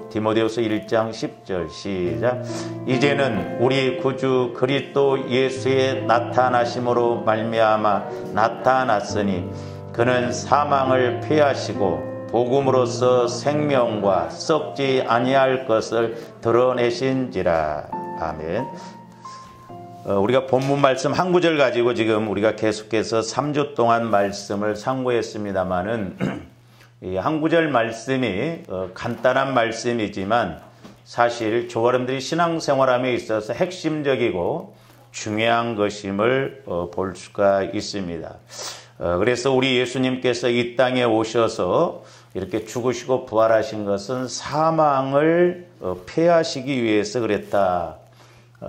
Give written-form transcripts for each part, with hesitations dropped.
디모데후서 1장 10절 시작. 이제는 우리 구주 그리스도 예수의 나타나심으로 말미암아 나타났으니 그는 사망을 패하시고 복음으로써 생명과 썩지 아니할 것을 드러내신지라. 아멘. 우리가 본문 말씀 한 구절 가지고 지금 우리가 계속해서 3주 동안 말씀을 상고했습니다마는 이 한 구절 말씀이 간단한 말씀이지만 사실 저와 여러분들이 신앙생활함에 있어서 핵심적이고 중요한 것임을 볼 수가 있습니다. 그래서 우리 예수님께서 이 땅에 오셔서 이렇게 죽으시고 부활하신 것은 사망을 패하시기 위해서 그랬다.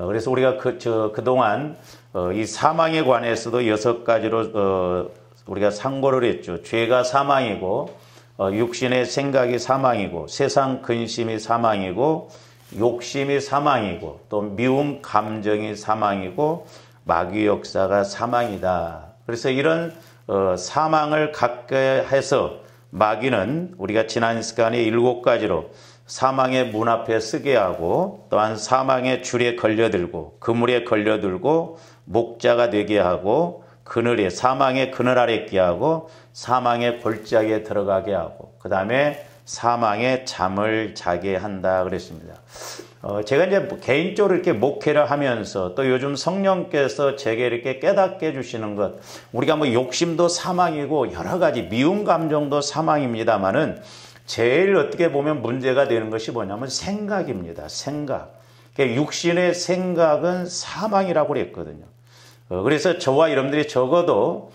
그래서 우리가 그동안 이 사망에 관해서도 6가지로 우리가 상고를 했죠. 죄가 사망이고, 육신의 생각이 사망이고, 세상 근심이 사망이고, 욕심이 사망이고, 또 미움 감정이 사망이고, 마귀 역사가 사망이다. 그래서 이런 사망을 갖게 해서 마귀는 우리가 지난 시간에 7가지로 사망의 문 앞에 서게 하고, 또한 사망의 줄에 걸려들고, 그물에 걸려들고, 목자가 되게 하고, 그늘에, 사망의 그늘 아래 있게 하고, 사망의 골짜기에 들어가게 하고, 그 다음에 사망의 잠을 자게 한다 그랬습니다. 제가 이제 개인적으로 이렇게 목회를 하면서 또 요즘 성령께서 제게 이렇게 깨닫게 해주시는 것, 우리가 뭐 욕심도 사망이고 여러 가지 미움 감정도 사망입니다만은 제일 어떻게 보면 문제가 되는 것이 뭐냐면 생각입니다. 생각. 육신의 생각은 사망이라고 그랬거든요. 그래서 저와 여러분들이 적어도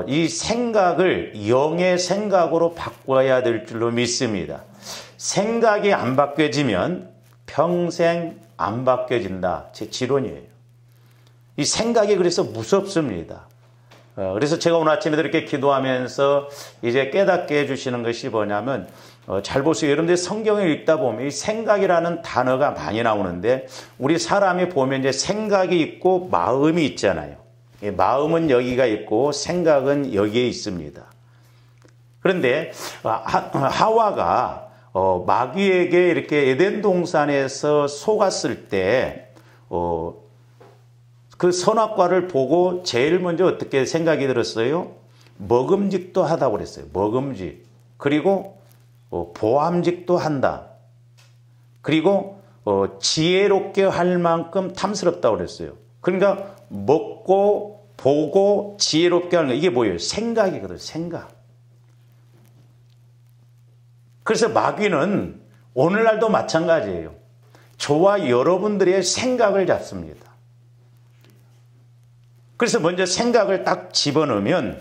이 생각을 영의 생각으로 바꿔야 될 줄로 믿습니다. 생각이 안 바뀌어지면 평생 안 바뀌어진다. 제 지론이에요. 이 생각이 그래서 무섭습니다. 그래서 제가 오늘 아침에도 이렇게 기도하면서 이제 깨닫게 해주시는 것이 뭐냐면, 잘 보세요. 여러분들 성경을 읽다 보면 이 생각이라는 단어가 많이 나오는데, 우리 사람이 보면 이제 생각이 있고 마음이 있잖아요. 마음은 여기가 있고 생각은 여기에 있습니다. 그런데 하와가 마귀에게 이렇게 에덴 동산에서 속았을 때 그 선악과를 보고 제일 먼저 어떻게 생각이 들었어요? 먹음직도 하다고 그랬어요. 먹음직. 그리고 보암직도 한다. 그리고 지혜롭게 할 만큼 탐스럽다고 그랬어요. 그러니까 먹고 보고 지혜롭게 하는 거, 이게 뭐예요? 생각이거든요. 생각. 그래서 마귀는 오늘날도 마찬가지예요. 저와 여러분들의 생각을 잡습니다. 그래서 먼저 생각을 딱 집어넣으면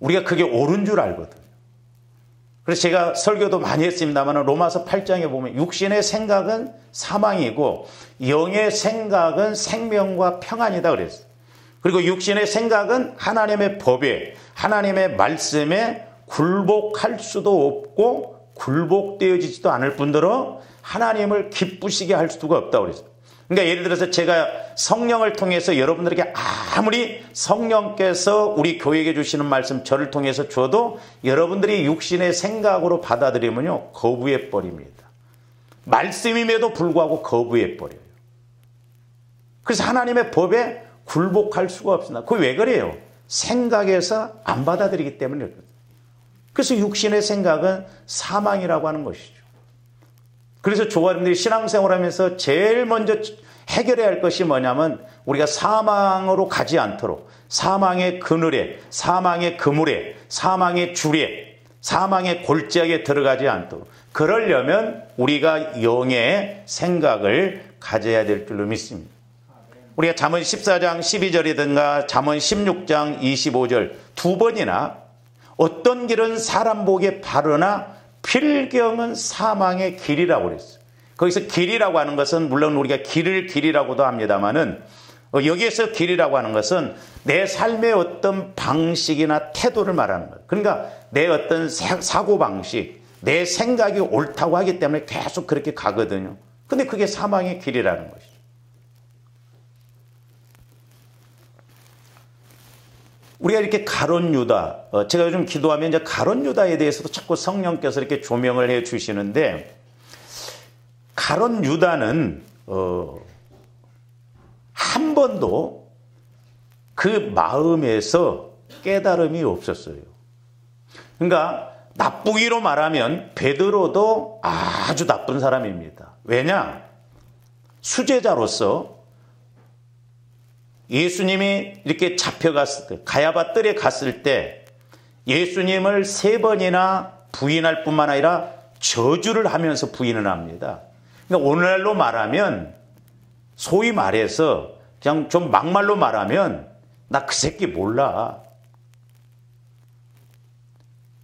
우리가 그게 옳은 줄 알거든요. 그래서 제가 설교도 많이 했습니다만 로마서 8장에 보면 육신의 생각은 사망이고 영의 생각은 생명과 평안이다 그랬어요. 그리고 육신의 생각은 하나님의 법에, 하나님의 말씀에 굴복할 수도 없고 굴복되어지지도 않을 뿐더러 하나님을 기쁘시게 할 수가 없다고 그랬어요. 그러니까 예를 들어서 제가 성령을 통해서 여러분들에게 아무리 성령께서 우리 교회에게 주시는 말씀 저를 통해서 줘도 여러분들이 육신의 생각으로 받아들이면요 거부해 버립니다. 말씀임에도 불구하고 거부해 버려요. 그래서 하나님의 법에 굴복할 수가 없습니다. 그게 왜 그래요? 생각에서 안 받아들이기 때문에 그렇거든요. 그래서 육신의 생각은 사망이라고 하는 것이죠. 그래서 저와 여러분들이 신앙생활하면서 제일 먼저 해결해야 할 것이 뭐냐면 우리가 사망으로 가지 않도록 사망의 그늘에, 사망의 그물에, 사망의 줄에, 사망의 골짜기에 들어가지 않도록 그러려면 우리가 영의 생각을 가져야 될 줄로 믿습니다. 우리가 잠언 14장 12절이든가 잠언 16장 25절 두 번이나 어떤 길은 사람 보기에 바르나 필경은 사망의 길이라고 그랬어요. 거기서 길이라고 하는 것은 물론 우리가 길이라고도 합니다만은 여기에서 길이라고 하는 것은 내 삶의 어떤 방식이나 태도를 말하는 거예요. 그러니까 내 어떤 사고방식, 내 생각이 옳다고 하기 때문에 계속 그렇게 가거든요. 근데 그게 사망의 길이라는 것이죠. 우리가 이렇게 가룟 유다, 제가 요즘 기도하면 이제 가룟 유다에 대해서도 자꾸 성령께서 이렇게 조명을 해 주시는데, 가룟 유다는 한 번도 그 마음에서 깨달음이 없었어요. 그러니까 나쁘기로 말하면 베드로도 아주 나쁜 사람입니다. 왜냐? 수제자로서 예수님이 이렇게 잡혀갔을 때, 가야바 뜰에 갔을 때 예수님을 3번이나 부인할 뿐만 아니라 저주를 하면서 부인을 합니다. 그러니까 오늘날로 말하면, 소위 말해서 그냥 좀 막말로 말하면 나 그 새끼 몰라.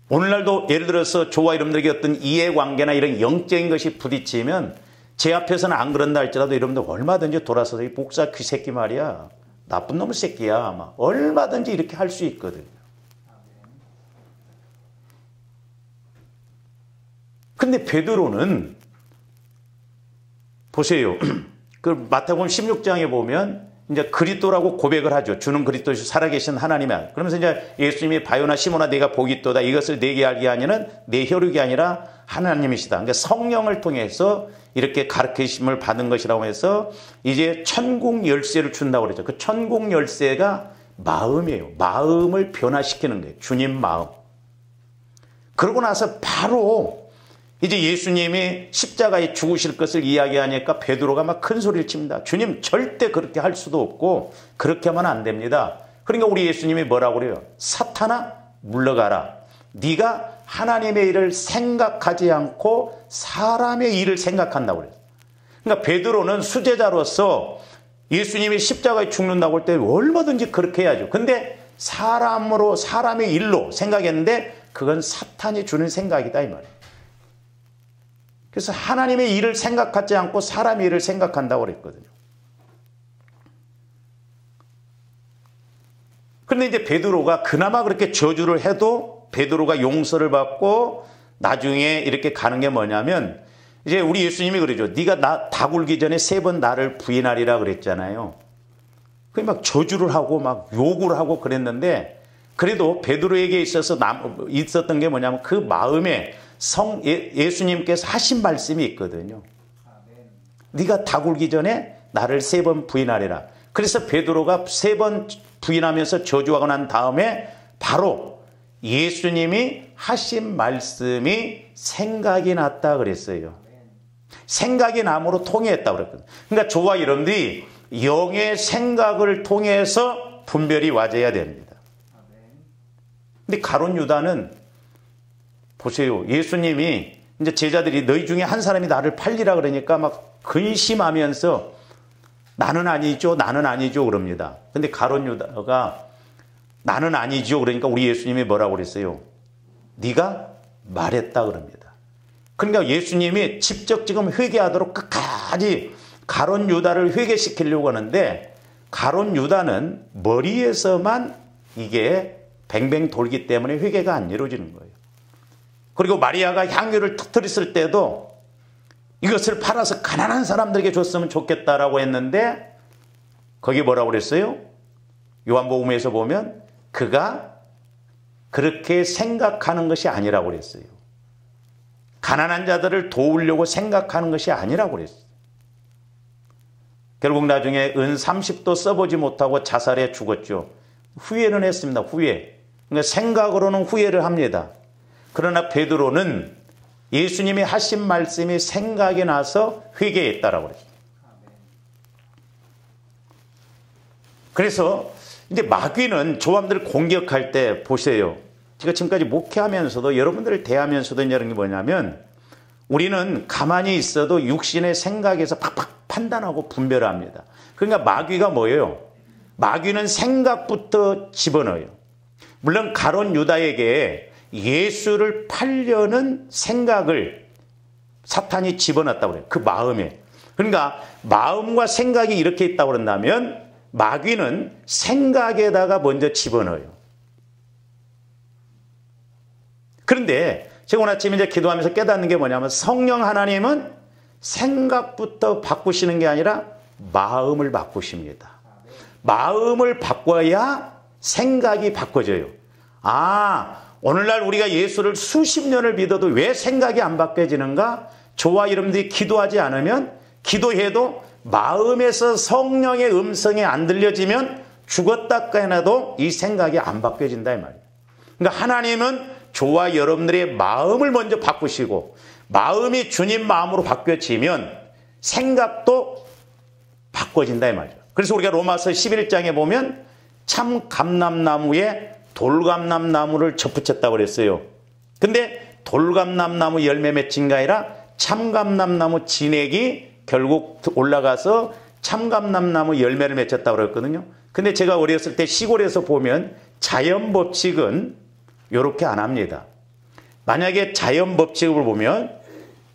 오늘날도 예를 들어서 저와 여러분들에게 어떤 이해관계나 이런 영적인 것이 부딪히면 제 앞에서는 안 그런다 할지라도 여러분들 얼마든지 돌아서서 이 목사 그 새끼 말이야, 나쁜 놈의 새끼야, 막 얼마든지 이렇게 할 수 있거든요. 근데 베드로는 보세요. 그 마태복음 16장에 보면 이제 그리스도라고 고백을 하죠. 주는 그리스도시 살아계신 하나님이야. 그러면서 이제 예수님이 바요나 시몬아 네가 복이 있도다. 이것을 내게 알게 하니는 내 혈육이 아니라 하나님이시다. 그러니까 성령을 통해서 이렇게 가르치심을 받은 것이라고 해서 이제 천국 열쇠를 준다고 그러죠. 그 천국 열쇠가 마음이에요. 마음을 변화시키는 거예요. 주님 마음. 그러고 나서 바로 이제 예수님이 십자가에 죽으실 것을 이야기하니까 베드로가 막 큰 소리를 칩니다. 주님, 절대 그렇게 할 수도 없고 그렇게 하면 안 됩니다. 그러니까 우리 예수님이 뭐라고 그래요? 사탄아, 물러가라. 네가 하나님의 일을 생각하지 않고 사람의 일을 생각한다고 그래요. 그러니까 베드로는 수제자로서 예수님이 십자가에 죽는다고 할 때 얼마든지 그렇게 해야죠. 근데 사람으로, 사람의 일로 생각했는데 그건 사탄이 주는 생각이다 이 말이에요. 그래서 하나님의 일을 생각하지 않고 사람의 일을 생각한다고 그랬거든요. 그런데 이제 베드로가 그나마 그렇게 저주를 해도 베드로가 용서를 받고 나중에 이렇게 가는 게 뭐냐면, 이제 우리 예수님이 그러죠. 네가 나 다 굴기 전에 3번 나를 부인하리라 그랬잖아요. 그 막 저주를 하고 막 욕을 하고 그랬는데, 그래도 베드로에게 있어서 있었던 게 뭐냐면 그 마음에 예수님께서 하신 말씀이 있거든요. 네가 다 굴기 전에 나를 3번 부인하리라. 그래서 베드로가 3번 부인하면서 저주하고 난 다음에 바로 예수님이 하신 말씀이 생각이 났다 그랬어요. 생각이 남으로 통해했다고 그랬거든요. 그러니까 저와 여러분들이 영의 생각을 통해서 분별이 와져야 됩니다. 근데 가룟 유다는 보세요. 예수님이 이제 제자들이 너희 중에 한 사람이 나를 팔리라 그러니까 막 근심하면서 나는 아니죠, 나는 아니죠 그럽니다. 근데 가룟 유다가 나는 아니죠 그러니까 우리 예수님이 뭐라고 그랬어요? 네가 말했다 그럽니다. 그러니까 예수님이 직접 지금 회개하도록 끝까지 가룟 유다를 회개시키려고 하는데, 가룟 유다는 머리에서만 이게 뱅뱅 돌기 때문에 회개가 안 이루어지는 거예요. 그리고 마리아가 향유를 터뜨렸을 때도 이것을 팔아서 가난한 사람들에게 줬으면 좋겠다라고 했는데, 거기 뭐라고 그랬어요? 요한복음에서 보면 그가 그렇게 생각하는 것이 아니라고 그랬어요. 가난한 자들을 도우려고 생각하는 것이 아니라고 그랬어요. 결국 나중에 은 30도 써보지 못하고 자살해 죽었죠. 후회는 했습니다. 후회. 그러니까 생각으로는 후회를 합니다. 그러나 베드로는 예수님이 하신 말씀이 생각이 나서 회개했다라고 그랬어요. 그래서 이제 마귀는 조함들을 공격할 때 보세요. 제가 지금까지 목회하면서도 여러분들을 대하면서도 이런 게 뭐냐면, 우리는 가만히 있어도 육신의 생각에서 팍팍 판단하고 분별합니다. 그러니까 마귀가 뭐예요? 마귀는 생각부터 집어넣어요. 물론 가룟 유다에게 예수를 팔려는 생각을 사탄이 집어넣었다고 그래요. 그 마음에. 그러니까 마음과 생각이 이렇게 있다고 그런다면 마귀는 생각에다가 먼저 집어넣어요. 그런데 제가 오늘 아침에 이제 기도하면서 깨닫는 게 뭐냐면, 성령 하나님은 생각부터 바꾸시는 게 아니라 마음을 바꾸십니다. 마음을 바꿔야 생각이 바꿔져요. 오늘날 우리가 예수를 수십 년을 믿어도 왜 생각이 안 바뀌어지는가? 저와 여러분들이 기도하지 않으면, 기도해도 마음에서 성령의 음성이 안 들려지면 죽었다 깨어나도 이 생각이 안 바뀌어진다 이 말이에요. 그러니까 하나님은 저와 여러분들의 마음을 먼저 바꾸시고, 마음이 주님 마음으로 바뀌어지면 생각도 바꿔진다 이 말이에요. 그래서 우리가 로마서 11장에 보면 참 감람나무에 돌감람나무를 접붙였다고 그랬어요. 근데 돌감람나무 열매 맺힌 게 아니라 참감람나무 진액이 결국 올라가서 참감람나무 열매를 맺혔다고 그랬거든요. 근데 제가 어렸을 때 시골에서 보면 자연 법칙은 이렇게 안 합니다. 만약에 자연 법칙을 보면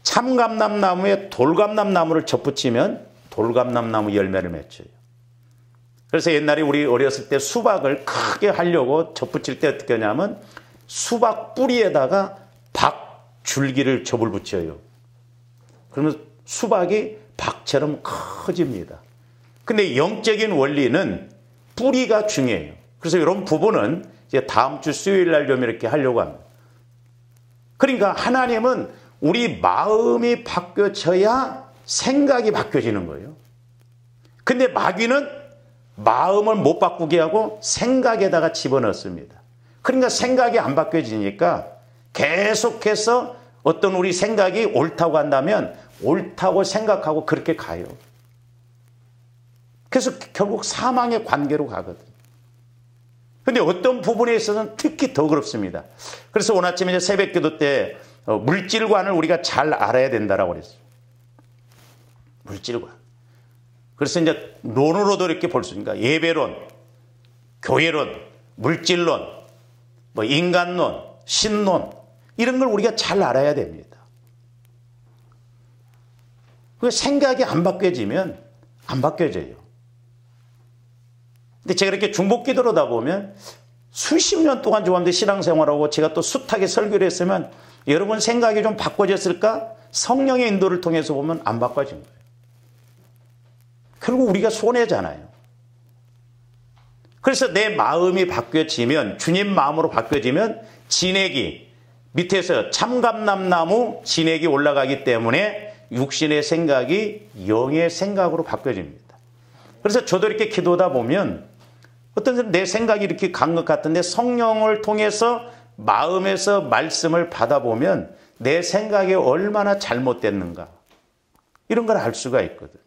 참감람나무에 돌감람나무를 접붙이면 돌감람나무 열매를 맺혀요. 그래서 옛날에 우리 어렸을 때 수박을 크게 하려고 접붙일 때 어떻게 하냐면 수박 뿌리에다가 박 줄기를 접을 붙여요. 그러면 수박이 박처럼 커집니다. 근데 영적인 원리는 뿌리가 중요해요. 그래서 이런 부분은 이제 다음 주 수요일 날 좀 이렇게 하려고 합니다. 그러니까 하나님은 우리 마음이 바뀌어져야 생각이 바뀌어지는 거예요. 근데 마귀는 마음을 못 바꾸게 하고 생각에다가 집어넣습니다. 그러니까 생각이 안 바뀌어지니까 계속해서 어떤 우리 생각이 옳다고 한다면 옳다고 생각하고 그렇게 가요. 그래서 결국 사망의 관계로 가거든요. 근데 어떤 부분에 있어서는 특히 더 그렇습니다. 그래서 오늘 아침에 새벽 기도 때 물질관을 우리가 잘 알아야 된다라고 그랬어요. 물질관. 그래서 이제 논으로도 이렇게 볼 수 있으니까 예배론, 교회론, 물질론, 인간론, 신론 이런 걸 우리가 잘 알아야 됩니다. 그 생각이 안 바뀌어지면 안 바뀌어져요. 근데 제가 이렇게 중보기도로다 보면 수십 년 동안 조감대 신앙생활하고 제가 또 숱하게 설교를 했으면 여러분 생각이 좀 바꿔졌을까? 성령의 인도를 통해서 보면 안 바꿔진 거예요. 결국 우리가 손해잖아요. 그래서 내 마음이 바뀌어지면, 주님 마음으로 바뀌어지면 진액이 밑에서 참감람나무 진액이 올라가기 때문에 육신의 생각이 영의 생각으로 바뀌어집니다. 그래서 저도 이렇게 기도하다 보면 어떤 사람 내 생각이 이렇게 간 것 같은데 성령을 통해서 마음에서 말씀을 받아보면 내 생각이 얼마나 잘못됐는가 이런 걸 알 수가 있거든.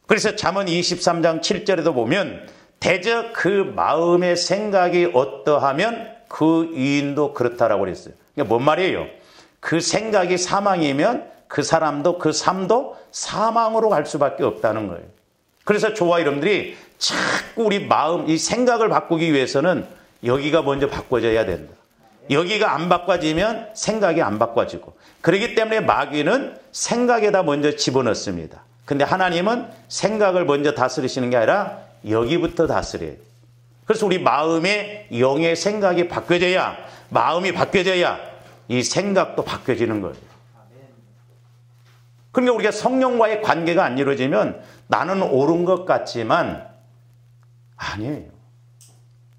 그래서 잠언 23장 7절에도 보면 대저 그 마음의 생각이 어떠하면 그 유인도 그렇다라고 그랬어요. 그러니까 뭔 말이에요? 그 생각이 사망이면 그 사람도 그 삶도 사망으로 갈 수밖에 없다는 거예요. 그래서 저와 여러분들이 자꾸 우리 마음, 이 생각을 바꾸기 위해서는 여기가 먼저 바꿔져야 된다. 여기가 안 바꿔지면 생각이 안 바꿔지고, 그렇기 때문에 마귀는 생각에다 먼저 집어넣습니다. 근데 하나님은 생각을 먼저 다스리시는 게 아니라 여기부터 다스려요. 그래서 우리 마음의 영의 생각이 바뀌어져야, 마음이 바뀌어져야 이 생각도 바뀌어지는 거예요. 그러니까 우리가 성령과의 관계가 안 이루어지면 나는 옳은 것 같지만 아니에요.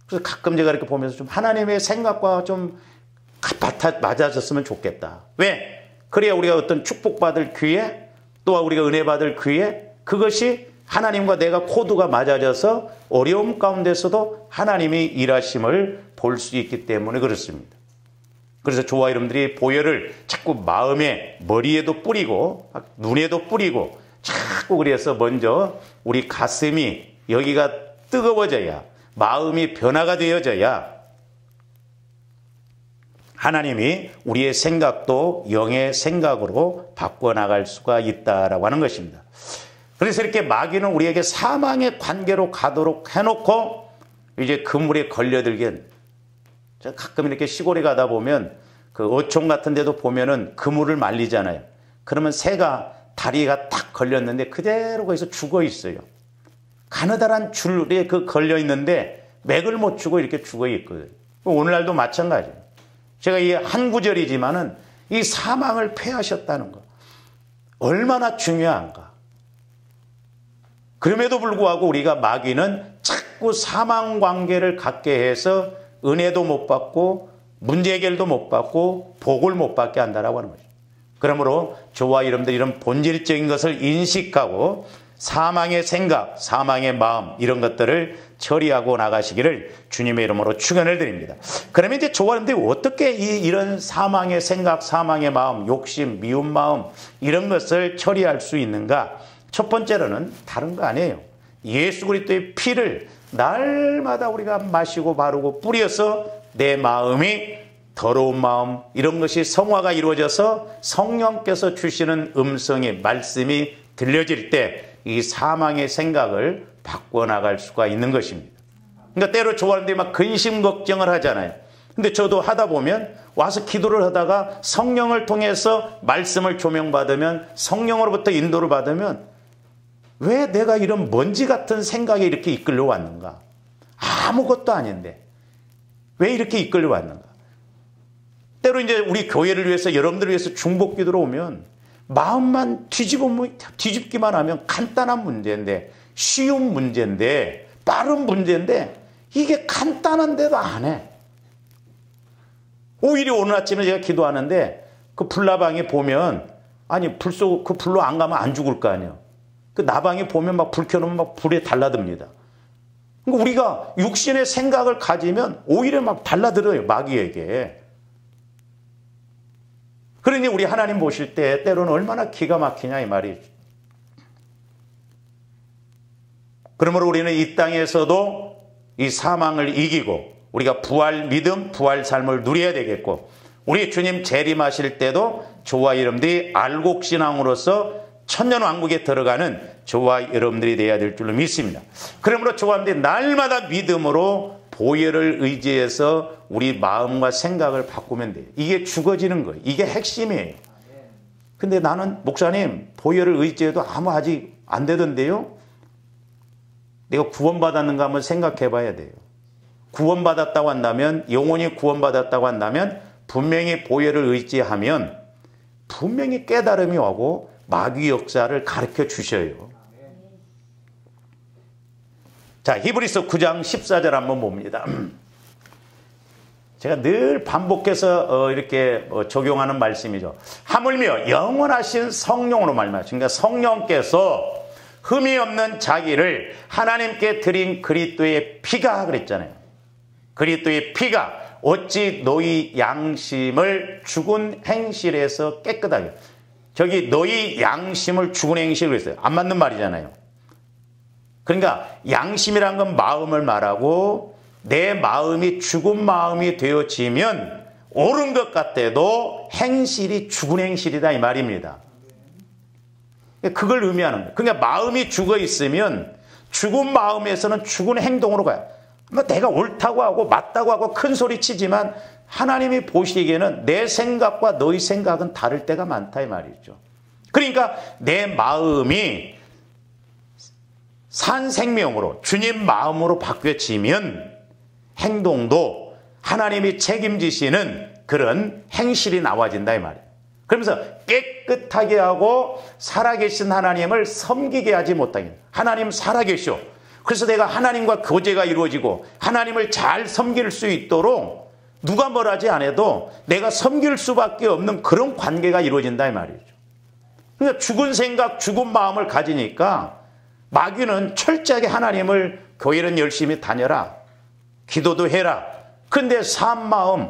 그래서 가끔 제가 이렇게 보면서 좀 하나님의 생각과 좀 맞아졌으면 좋겠다. 왜? 그래야 우리가 어떤 축복받을 기회, 또 우리가 은혜 받을 기회, 그것이 하나님과 내가 코드가 맞아져서 어려움 가운데서도 하나님이 일하심을 볼 수 있기 때문에 그렇습니다. 그래서 저와 여러분들이 보혈을 자꾸 마음에, 머리에도 뿌리고 눈에도 뿌리고 자꾸 그래서 먼저 우리 가슴이 여기가 뜨거워져야, 마음이 변화가 되어져야 하나님이 우리의 생각도 영의 생각으로 바꿔나갈 수가 있다라고 하는 것입니다. 그래서 이렇게 마귀는 우리에게 사망의 관계로 가도록 해놓고 이제 그물에 걸려들게, 제가 가끔 이렇게 시골에 가다 보면 그 어촌 같은 데도 보면은 그물을 말리잖아요. 그러면 새가 다리가 딱 걸렸는데 그대로 거기서 죽어 있어요. 가느다란 줄에 그 걸려 있는데 맥을 못 추고 이렇게 죽어 있거든요. 오늘날도 마찬가지예요. 제가 이 한 구절이지만은 이 사망을 패하셨다는 거 얼마나 중요한가. 그럼에도 불구하고 우리가 마귀는 자꾸 사망 관계를 갖게 해서 은혜도 못 받고 문제 해결도 못 받고 복을 못 받게 한다라고 하는 거죠. 그러므로 저와 여러분들 이런 본질적인 것을 인식하고 사망의 생각, 사망의 마음 이런 것들을 처리하고 나가시기를 주님의 이름으로 축원을 드립니다. 그러면 이제 저와 여러분들이 어떻게 이런 사망의 생각, 사망의 마음, 욕심, 미운 마음 이런 것을 처리할 수 있는가? 첫 번째로는 다른 거 아니에요. 예수 그리스도의 피를 날마다 우리가 마시고 바르고 뿌려서 내 마음이 더러운 마음 이런 것이 성화가 이루어져서 성령께서 주시는 음성의 말씀이 들려질 때 이 사망의 생각을 바꿔나갈 수가 있는 것입니다. 그러니까 때로 좋아하는데 막 근심 걱정을 하잖아요. 근데 저도 하다 보면 와서 기도를 하다가 성령을 통해서 말씀을 조명받으면 성령으로부터 인도를 받으면 왜 내가 이런 먼지 같은 생각에 이렇게 이끌려 왔는가? 아무것도 아닌데 왜 이렇게 이끌려 왔는가? 때로 이제 우리 교회를 위해서 여러분들을 위해서 중복 기도로 오면 마음만 뒤집기만 하면 간단한 문제인데 쉬운 문제인데 빠른 문제인데 이게 간단한데도 안 해. 오히려 오늘 아침에 제가 기도하는데 그 불나방에 보면 아니 그 불로 안 가면 안 죽을 거 아니에요. 그 나방에 보면 막 불 켜놓으면 막 불에 달라듭니다. 그러니까 우리가 육신의 생각을 가지면 오히려 막 달라들어요, 마귀에게. 그러니 우리 하나님 보실 때 때로는 얼마나 기가 막히냐 이 말이죠. 그러므로 우리는 이 땅에서도 이 사망을 이기고 우리가 부활 믿음, 부활 삶을 누려야 되겠고 우리 주님 재림하실 때도 저와 여러분들이 알곡신앙으로서 천년왕국에 들어가는 저와 여러분들이 되어야 될 줄로 믿습니다. 그러므로 저와 여러분들이 날마다 믿음으로 보혈을 의지해서 우리 마음과 생각을 바꾸면 돼요. 이게 죽어지는 거예요. 이게 핵심이에요. 근데 나는 목사님 보혈을 의지해도 아직 안 되던데요. 내가 구원받았는가 한번 생각해 봐야 돼요. 구원받았다고 한다면 영혼이 구원받았다고 한다면 분명히 보혈을 의지하면 분명히 깨달음이 오고 마귀 역사를 가르쳐 주셔요. 자, 히브리서 9장 14절 한번 봅니다. 제가 늘 반복해서 이렇게 적용하는 말씀이죠. 하물며 영원하신 성령으로 말씀하시죠. 그러니까 성령께서 흠이 없는 자기를 하나님께 드린 그리스도의 피가 그랬잖아요. 그리스도의 피가 어찌 너희 양심을 죽은 행실에서 깨끗하게. 저기 너희 양심을 죽은 행실로 했어요. 안 맞는 말이잖아요. 그러니까 양심이란 건 마음을 말하고 내 마음이 죽은 마음이 되어지면 옳은 것 같아도 행실이 죽은 행실이다 이 말입니다. 그걸 의미하는 거예요. 그러니까 마음이 죽어 있으면 죽은 마음에서는 죽은 행동으로 가요. 내가 옳다고 하고 맞다고 하고 큰 소리 치지만 하나님이 보시기에는 내 생각과 너희 생각은 다를 때가 많다 이 말이죠. 그러니까 내 마음이 산 생명으로 주님 마음으로 바뀌어지면 행동도 하나님이 책임지시는 그런 행실이 나와진다 이 말이에요. 그러면서 깨끗하게 하고 살아계신 하나님을 섬기게 하지 못하게. 하나님 살아계셔. 그래서 내가 하나님과 교제가 이루어지고 하나님을 잘 섬길 수 있도록 누가 뭘 하지 않아도 내가 섬길 수밖에 없는 그런 관계가 이루어진다 이 말이죠. 그러니까 죽은 생각, 죽은 마음을 가지니까 마귀는 철저하게 하나님을 교회는 열심히 다녀라. 기도도 해라. 그런데 산 마음,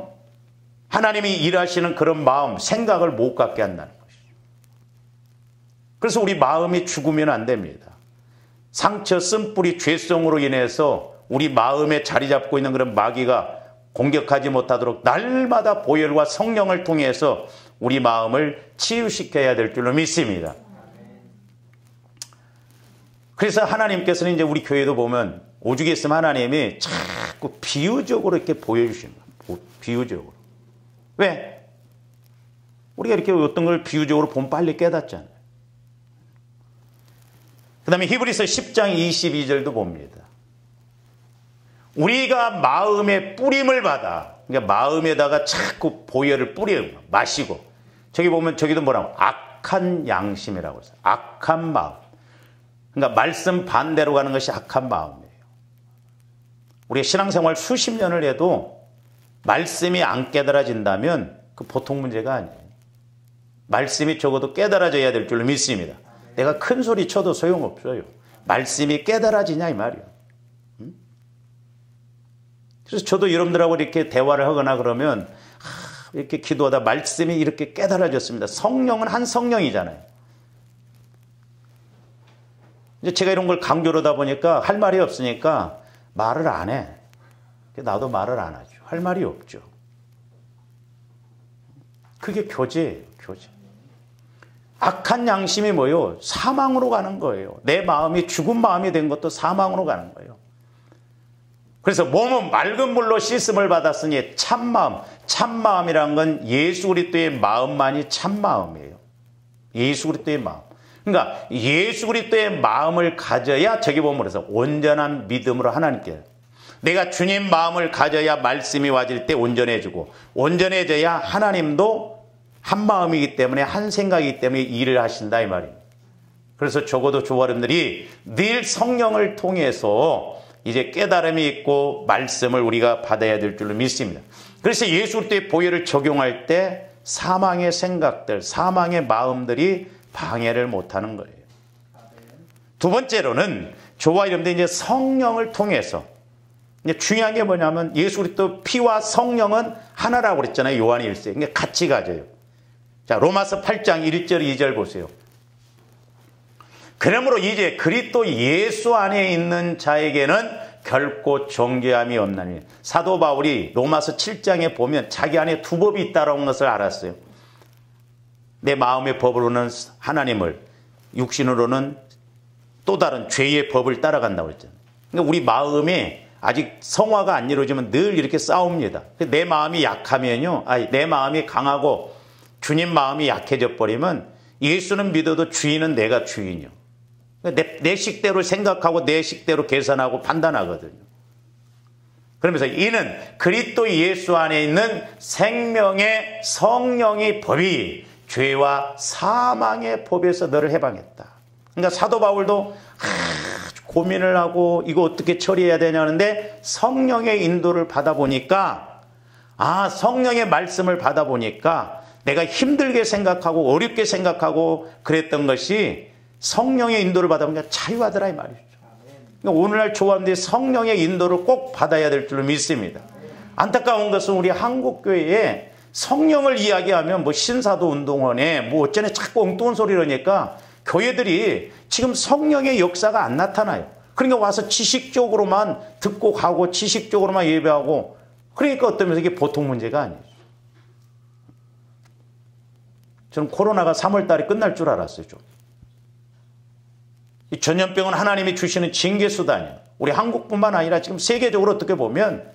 하나님이 일하시는 그런 마음, 생각을 못 갖게 한다는 것이죠. 그래서 우리 마음이 죽으면 안 됩니다. 상처, 쓴뿌리, 죄성으로 인해서 우리 마음에 자리 잡고 있는 그런 마귀가 공격하지 못하도록 날마다 보혈과 성령을 통해서 우리 마음을 치유시켜야 될 줄로 믿습니다. 그래서 하나님께서는 이제 우리 교회도 보면 오죽 있으면 하나님이 자꾸 비유적으로 이렇게 보여주시는 거예요. 비유적으로. 왜? 우리가 이렇게 어떤 걸 비유적으로 보면 빨리 깨닫잖아요. 그 다음에 히브리서 10장 22절도 봅니다. 우리가 마음에 뿌림을 받아. 그러니까 마음에다가 자꾸 보혈을 뿌려요. 마시고. 저기 보면 저기도 뭐라고? 악한 양심이라고 했어요. 악한 마음. 그러니까 말씀 반대로 가는 것이 악한 마음이에요. 우리 신앙생활 수십 년을 해도 말씀이 안 깨달아진다면 그 보통 문제가 아니에요. 말씀이 적어도 깨달아져야 될 줄로 믿습니다. 내가 큰 소리 쳐도 소용없어요. 말씀이 깨달아지냐 이 말이에요. 그래서 저도 여러분들하고 이렇게 대화를 하거나 그러면 이렇게 기도하다 말씀이 이렇게 깨달아졌습니다. 성령은 한 성령이잖아요. 이제 제가 이런 걸 강조를 하다 보니까 할 말이 없으니까 말을 안 해. 나도 말을 안 하죠. 할 말이 없죠. 그게 교제예요. 교제. 악한 양심이 뭐예요? 사망으로 가는 거예요. 내 마음이 죽은 마음이 된 것도 사망으로 가는 거예요. 그래서 몸은 맑은 물로 씻음을 받았으니 참마음, 참마음이란 건 예수 그리스도의 마음만이 참마음이에요. 예수 그리스도의 마음. 그러니까 예수 그리스도의 마음을 가져야 저기 보면 그래서 온전한 믿음으로 하나님께 내가 주님 마음을 가져야 말씀이 와질 때 온전해지고 온전해져야 하나님도 한 마음이기 때문에 한 생각이기 때문에 일을 하신다 이 말이에요. 그래서 적어도 조아름들이 늘 성령을 통해서 이제 깨달음이 있고 말씀을 우리가 받아야 될 줄로 믿습니다. 그래서 예수 그리스도의 보혈을 적용할 때 사망의 생각들, 사망의 마음들이 방해를 못하는 거예요. 두 번째로는 저와 여러분들 이제 성령을 통해서 이제 중요한 게 뭐냐면 예수 그리스도 피와 성령은 하나라고 그랬잖아요. 요한 1세. 그러니까 같이 가져요. 자, 로마서 8장 1절 2절 보세요. 그러므로 이제 그리스도 예수 안에 있는 자에게는 결코 정죄함이 없나니. 사도 바울이 로마서 7장에 보면 자기 안에 두 법이 있다는 것을 알았어요. 내 마음의 법으로는 하나님을, 육신으로는 또 다른 죄의 법을 따라간다고 했잖아요. 그러니까 우리 마음이 아직 성화가 안 이루어지면 늘 이렇게 싸웁니다. 내 마음이 약하면요, 내 마음이 강하고 주님 마음이 약해져 버리면 예수는 믿어도 주인은 내가 주인이요. 내 식대로 생각하고 내 식대로 계산하고 판단하거든요. 그러면서 이는 그리스도 예수 안에 있는 생명의 성령의 법이 죄와 사망의 법에서 너를 해방했다. 그러니까 사도 바울도 고민을 하고 이거 어떻게 처리해야 되냐는데 성령의 인도를 받아보니까 성령의 말씀을 받아보니까 내가 힘들게 생각하고 어렵게 생각하고 그랬던 것이 성령의 인도를 받아보니까 자유하더라 이 말이죠. 그러니까 오늘날 조합원들이 성령의 인도를 꼭 받아야 될 줄로 믿습니다. 안타까운 것은 우리 한국교회에 성령을 이야기하면 뭐 신사도 운동원에 뭐 어쩌네 자꾸 엉뚱한 소리를 하니까 교회들이 지금 성령의 역사가 안 나타나요. 그러니까 와서 지식적으로만 듣고 가고 지식적으로만 예배하고 그러니까 어떤 면에서 이게 보통 문제가 아니에요. 저는 코로나가 3월 달에 끝날 줄 알았어요. 좀. 이 전염병은 하나님이 주시는 징계수단이에요. 우리 한국뿐만 아니라 지금 세계적으로 어떻게 보면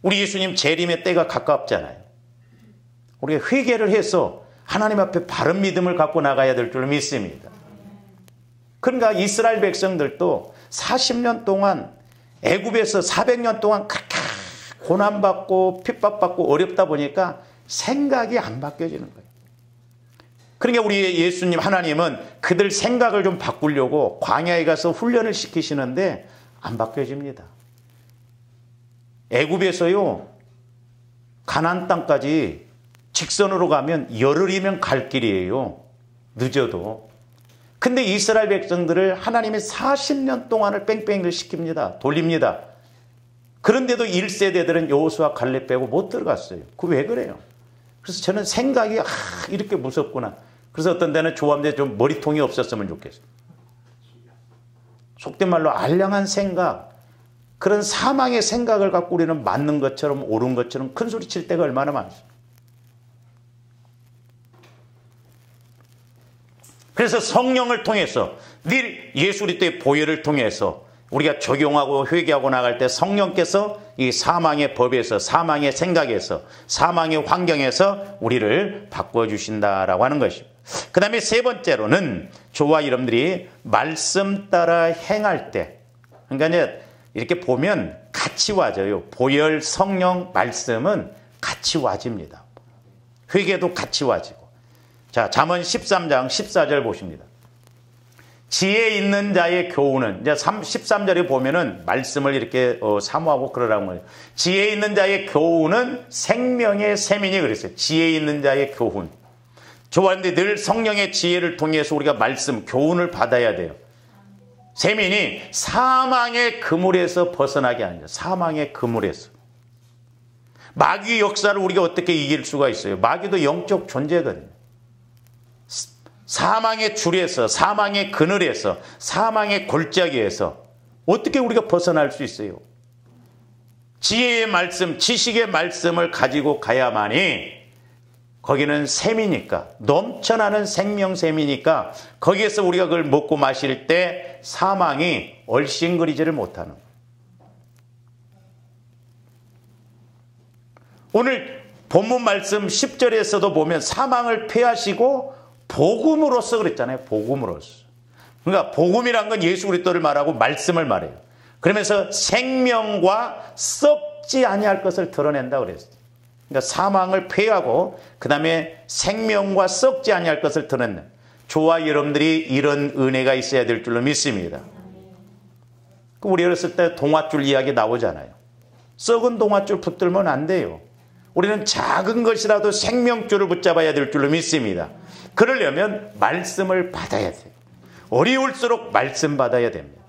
우리 예수님 재림의 때가 가깝잖아요. 우리가 회개를 해서 하나님 앞에 바른 믿음을 갖고 나가야 될 줄 믿습니다. 그러니까 이스라엘 백성들도 40년 동안 애굽에서 400년 동안 그렇게 고난받고 핍박받고 어렵다 보니까 생각이 안 바뀌어지는 거예요. 그러니까 우리 예수님 하나님은 그들 생각을 좀 바꾸려고 광야에 가서 훈련을 시키시는데 안 바뀌어집니다. 애굽에서요 가나안 땅까지 직선으로 가면 열흘이면 갈 길이에요. 늦어도. 근데 이스라엘 백성들을 하나님이 40년 동안을 뺑뺑이를 시킵니다. 돌립니다. 그런데도 1세대들은 여호수아 갈렙 빼고 못 들어갔어요. 그 왜 그래요? 그래서 저는 생각이 이렇게 무섭구나. 그래서 어떤 데는 조합대 좀 머리통이 없었으면 좋겠어요. 속된 말로 알량한 생각, 그런 사망의 생각을 갖고 우리는 맞는 것처럼 옳은 것처럼 큰 소리 칠 때가 얼마나 많습니까? 그래서 성령을 통해서 늘 예수 그리스도의 보혈을 통해서 우리가 적용하고 회개하고 나갈 때 성령께서 이 사망의 법에서 사망의 생각에서 사망의 환경에서 우리를 바꿔주신다라고 하는 것입니다. 그 다음에 세 번째로는 저와 여러분들이 말씀 따라 행할 때 그러니까 이제 이렇게 보면 같이 와져요. 보혈, 성령, 말씀은 같이 와집니다. 회개도 같이 와지고. 자, 잠언 13장 14절 보십니다. 지혜 있는 자의 교훈은, 이제 13절에 보면은 말씀을 이렇게 사모하고 그러라는 거예요. 지혜 있는 자의 교훈은 생명의 샘이니 그랬어요. 지혜 있는 자의 교훈. 좋아하는데 늘 성령의 지혜를 통해서 우리가 말씀, 교훈을 받아야 돼요. 샘이니 사망의 그물에서 벗어나게 하는, 사망의 그물에서. 마귀의 역사를 우리가 어떻게 이길 수가 있어요? 마귀도 영적 존재거든요. 사망의 줄에서, 사망의 그늘에서, 사망의 골짜기에서 어떻게 우리가 벗어날 수 있어요? 지혜의 말씀, 지식의 말씀을 가지고 가야만이, 거기는 샘이니까, 넘쳐나는 생명샘이니까 거기에서 우리가 그걸 먹고 마실 때 사망이 얼씬거리지를 못하는 거예요. 오늘 본문 말씀 10절에서도 보면 사망을 패하시고 복음으로써 그랬잖아요. 복음으로써. 그러니까 복음이란 건 예수 그리스도를 말하고 말씀을 말해요. 그러면서 생명과 썩지 아니할 것을 드러낸다 그랬어요. 그러니까 사망을 패하고 그 다음에 생명과 썩지 아니할 것을 드러낸다. 저와 여러분들이 이런 은혜가 있어야 될 줄로 믿습니다. 우리 어렸을 때 동아줄 이야기 나오잖아요. 썩은 동아줄 붙들면 안 돼요. 우리는 작은 것이라도 생명줄을 붙잡아야 될 줄로 믿습니다. 그러려면 말씀을 받아야 돼요. 어려울수록 말씀 받아야 됩니다.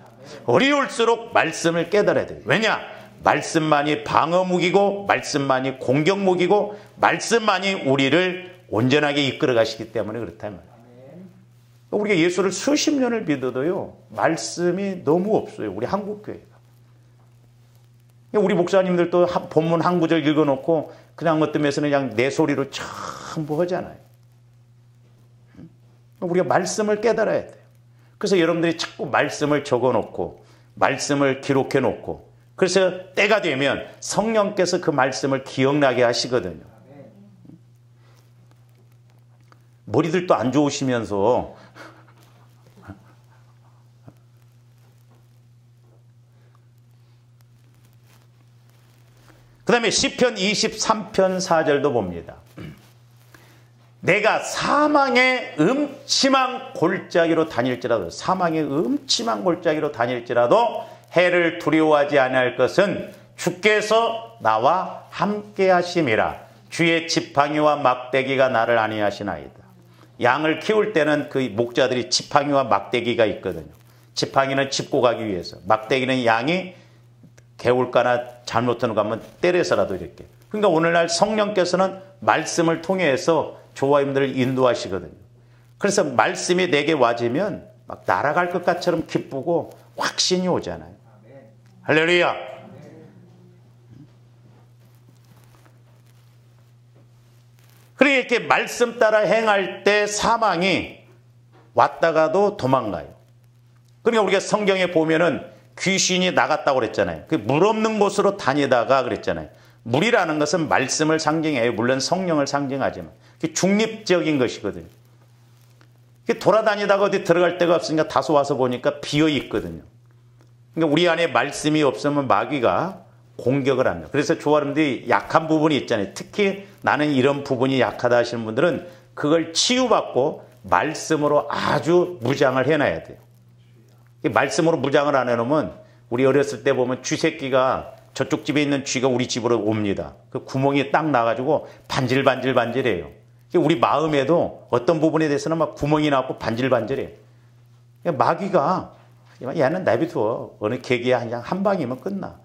어려울수록 말씀을 깨달아야 돼요. 왜냐? 말씀만이 방어무기고 말씀만이 공격무기고 말씀만이 우리를 온전하게 이끌어 가시기 때문에 그렇단 말이에요. 우리가 예수를 수십 년을 믿어도요, 말씀이 너무 없어요. 우리 한국교회가. 우리 목사님들도 본문 한 구절 읽어놓고 그냥 어떤 면에서는 그냥 내 소리로 전부 하잖아요. 우리가 말씀을 깨달아야 돼요. 그래서 여러분들이 자꾸 말씀을 적어놓고 말씀을 기록해놓고 그래서 때가 되면 성령께서 그 말씀을 기억나게 하시거든요. 머리들도 안 좋으시면서 그 다음에 시편 23편 4절도 봅니다. 내가 사망의 음침한 골짜기로 다닐지라도, 사망의 음침한 골짜기로 다닐지라도 해를 두려워하지 아니할 것은 주께서 나와 함께 하심이라. 주의 지팡이와 막대기가 나를 안위하시나이다. 양을 키울 때는 그 목자들이 지팡이와 막대기가 있거든요. 지팡이는 짚고 가기 위해서, 막대기는 양이 개울가나 잘못하는 거 하면 때려서라도 이렇게. 그러니까 오늘날 성령께서는 말씀을 통해서 저와 여러분들을 인도하시거든요. 그래서 말씀이 내게 와지면 막 날아갈 것 같처럼 기쁘고 확신이 오잖아요. 할렐루야. 그러니까 이렇게 말씀 따라 행할 때 사망이 왔다가도 도망가요. 그러니까 우리가 성경에 보면은 귀신이 나갔다고 그랬잖아요. 그 물 없는 곳으로 다니다가 그랬잖아요. 물이라는 것은 말씀을 상징해요. 물론 성령을 상징하지만 중립적인 것이거든요. 돌아다니다가 어디 들어갈 데가 없으니까 다소 와서 보니까 비어 있거든요. 그러니까 우리 안에 말씀이 없으면 마귀가 공격을 합니다. 그래서 저와 여러분들이 약한 부분이 있잖아요. 특히 나는 이런 부분이 약하다 하시는 분들은 그걸 치유받고 말씀으로 아주 무장을 해놔야 돼요. 말씀으로 무장을 안 해놓으면 우리 어렸을 때 보면 쥐새끼가 저쪽 집에 있는 쥐가 우리 집으로 옵니다. 그 구멍이 딱 나가지고 반질반질해요. 우리 마음에도 어떤 부분에 대해서는 막 구멍이 나고 반질반질해요. 마귀가 얘는 내비둬. 어느 계기에 한 방이면 끝나.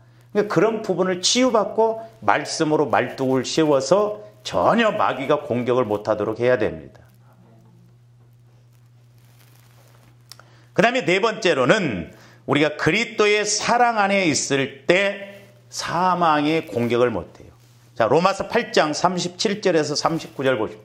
그런 부분을 치유받고 말씀으로 말뚝을 씌워서 전혀 마귀가 공격을 못하도록 해야 됩니다. 그 다음에 네 번째로는 우리가 그리스도의 사랑 안에 있을 때 사망이 공격을 못해요. 자, 로마서 8장 37절에서 39절 보십시오.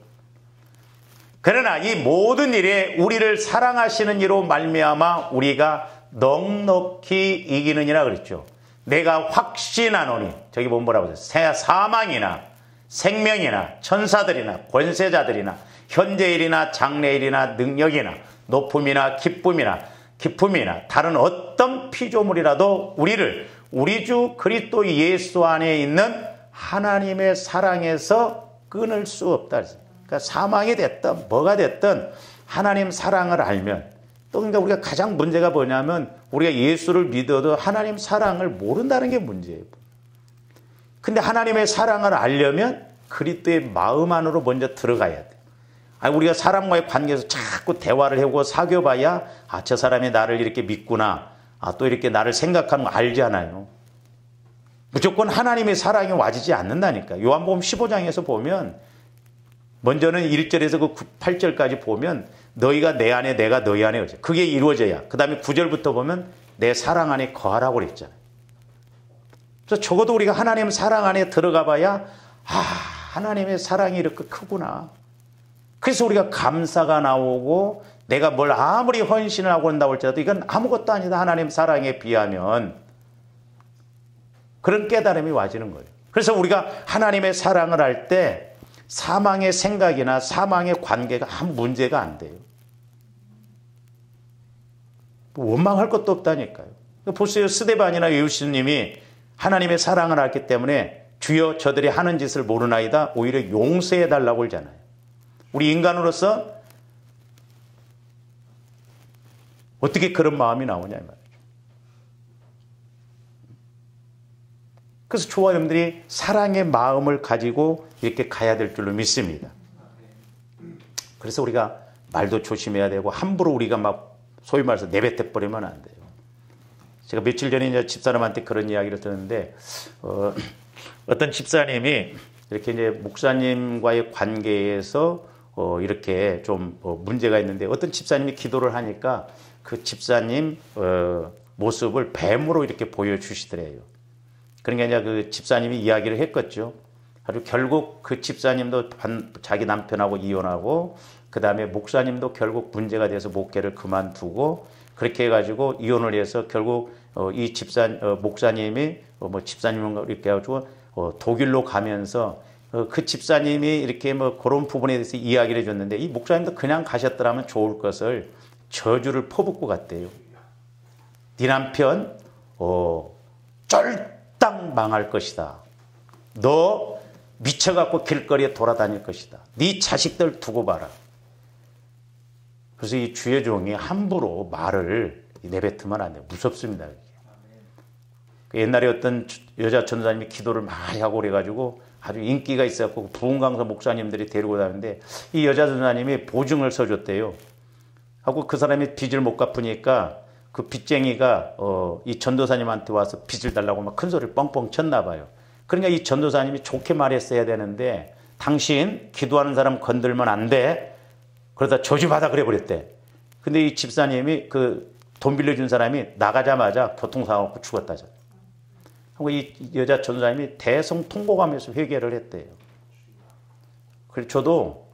그러나 이 모든 일에 우리를 사랑하시는 이로 말미암아 우리가 넉넉히 이기느니라 그랬죠. 내가 확신하노니, 저기 보면 뭐라고 했어요? 사망이나 생명이나 천사들이나 권세자들이나 현재일이나 장래일이나 능력이나 높음이나 기쁨이나 다른 어떤 피조물이라도 우리를 우리 주 그리스도 예수 안에 있는 하나님의 사랑에서 끊을 수 없다. 그러니까 사망이 됐든 뭐가 됐든 하나님 사랑을 알면 또 그러니까 우리가 가장 문제가 뭐냐면 우리가 예수를 믿어도 하나님 사랑을 모른다는 게 문제예요. 근데 하나님의 사랑을 알려면 그리스도의 마음 안으로 먼저 들어가야 돼. 아니, 우리가 사람과의 관계에서 자꾸 대화를 해보고 사귀어봐야 저 사람이 나를 이렇게 믿구나. 또 이렇게 나를 생각하는 거 알잖아요. 무조건 하나님의 사랑이 와지지 않는다니까. 요한복음 15장에서 보면 먼저는 1절에서 그 8절까지 보면 너희가 내 안에 내가 너희 안에 그게 이루어져야. 그 다음에 9절부터 보면 내 사랑 안에 거하라고 그랬잖아요. 그래서 적어도 우리가 하나님 사랑 안에 들어가 봐야 하나님의 사랑이 이렇게 크구나. 그래서 우리가 감사가 나오고 내가 뭘 아무리 헌신을 하고 한다고 할지라도 이건 아무것도 아니다. 하나님 사랑에 비하면. 그런 깨달음이 와지는 거예요. 그래서 우리가 하나님의 사랑을 할 때 사망의 생각이나 사망의 관계가 아무 문제가 안 돼요. 원망할 것도 없다니까요. 보세요. 스데반이나 예수님이 하나님의 사랑을 알기 때문에 주여 저들이 하는 짓을 모르나이다 오히려 용서해 달라고 하잖아요. 우리 인간으로서 어떻게 그런 마음이 나오냐 이 말이죠. 그래서 저와 여러분들이 사랑의 마음을 가지고 이렇게 가야 될 줄로 믿습니다. 그래서 우리가 말도 조심해야 되고 함부로 우리가 막 소위 말해서 내뱉어 버리면 안 돼요. 제가 며칠 전에 이제 집사람한테 그런 이야기를 들었는데 어떤 집사님이 이렇게 이제 목사님과의 관계에서 이렇게 좀 문제가 있는데 어떤 집사님이 기도를 하니까 그 집사님 모습을 뱀으로 이렇게 보여주시더래요. 그러니까 이제 그 집사님이 이야기를 했겠죠. 아주 결국 그 집사님도 자기 남편하고 이혼하고 그 다음에 목사님도 결국 문제가 돼서 목회를 그만두고 그렇게 해가지고 이혼을 해서 결국 이 목사님이 집사님인가 이렇게 해가지고 독일로 가면서 그 집사님이 이렇게 그런 부분에 대해서 이야기를 해줬는데 이 목사님도 그냥 가셨더라면 좋을 것을 저주를 퍼붓고 갔대요. 네 남편 쫄딱 망할 것이다. 너 미쳐갖고 길거리에 돌아다닐 것이다. 네 자식들 두고 봐라. 그래서 이 주의 종이 함부로 말을 내뱉으면 안 돼요. 무섭습니다. 옛날에 어떤 여자 전도사님이 기도를 많이 하고 그래가지고 아주 인기가 있어갖고 부흥강사 목사님들이 데리고 다니는데 이 여자 전도사님이 보증을 써줬대요. 하고 그 사람이 빚을 못 갚으니까 그 빚쟁이가 이 전도사님한테 와서 빚을 달라고 막 큰 소리를 뻥뻥 쳤나 봐요. 그러니까 이 전도사님이 좋게 말했어야 되는데 당신 기도하는 사람 건들면 안 돼. 그러다 저주받아 그래 버렸대. 근데 이 집사님이 그 돈 빌려준 사람이 나가자마자 교통사고 나고 죽었다죠. 그리고 이 여자 전도사님이 대성통곡하면서 회개를 했대요. 그래서 저도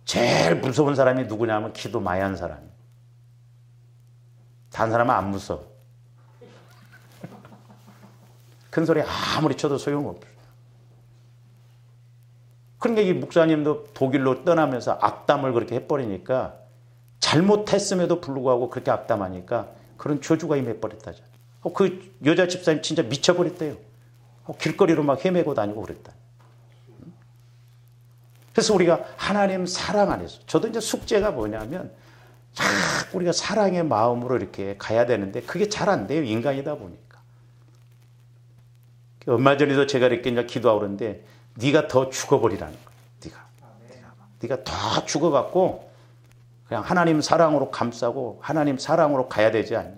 제일 무서운 사람이 누구냐면 기도 많이 하는 사람이에요. 다른 사람은 안 무서워. 큰 소리 아무리 쳐도 소용없어요. 그러니까 이 목사님도 독일로 떠나면서 악담을 그렇게 해버리니까 잘못했음에도 불구하고 그렇게 악담하니까 그런 저주가 임해버렸다죠. 그 여자 집사님 진짜 미쳐버렸대요. 길거리로 막 헤매고 다니고 그랬다. 그래서 우리가 하나님 사랑 안에서 저도 이제 숙제가 뭐냐면 자꾸 우리가 사랑의 마음으로 이렇게 가야 되는데 그게 잘 안 돼요. 인간이다 보니까. 얼마 전에도 제가 이렇게 이제 기도하고 그러는데 네가 더 죽어버리라는 거야. 네가 더 죽어갖고 그냥 하나님 사랑으로 감싸고 하나님 사랑으로 가야 되지 않냐.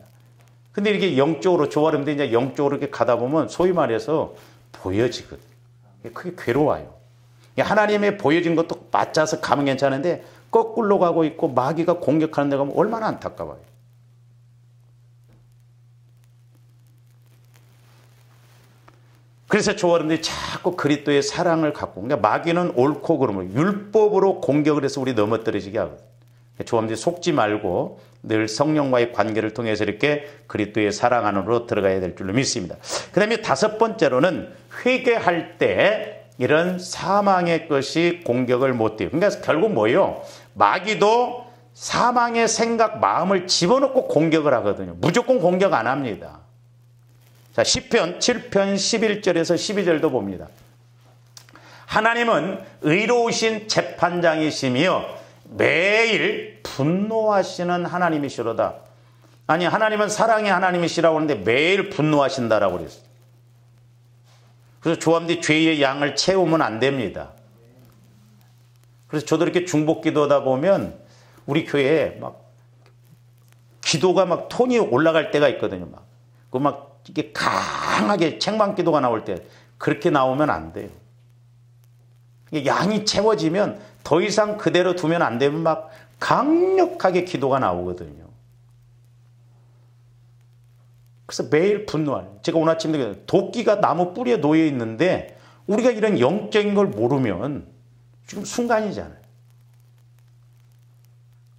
근데 이렇게 영적으로 조화르는데 이제 영적으로 이렇게 가다 보면 소위 말해서 보여지거든. 그게 괴로워요. 하나님의 보여진 것도 맞춰서 가면 괜찮은데 거꾸로 가고 있고 마귀가 공격하는 데 가면 얼마나 안타까워요. 그래서 조화른들이 자꾸 그리스도의 사랑을 갖고, 그러니까 마귀는 옳고 그름을 율법으로 공격을 해서 우리 넘어뜨리게 하거든요. 조화른들이 속지 말고 늘 성령과의 관계를 통해서 이렇게 그리스도의 사랑 안으로 들어가야 될 줄로 믿습니다. 그 다음에 다섯 번째로는 회개할 때 이런 사망의 것이 공격을 못 해요. 그러니까 결국 뭐예요? 마귀도 사망의 생각, 마음을 집어넣고 공격을 하거든요. 무조건 공격 안 합니다. 자, 시편 7편 11절에서 12절도 봅니다. 하나님은 의로우신 재판장이시며 매일 분노하시는 하나님이시로다. 아니, 하나님은 사랑의 하나님이시라고 하는데 매일 분노하신다라고 그랬어요. 그래서 조합디 죄의 양을 채우면 안 됩니다. 그래서 저도 이렇게 중복 기도하다 보면 우리 교회에 막 기도가 막 톤이 올라갈 때가 있거든요. 막 이게 강하게 책망 기도가 나올 때 그렇게 나오면 안 돼요. 양이 채워지면 더 이상 그대로 두면 안 되면 막 강력하게 기도가 나오거든요. 그래서 매일 분노하는. 제가 오늘 아침에 도끼가 나무 뿌리에 놓여 있는데 우리가 이런 영적인 걸 모르면 지금 순간이잖아요.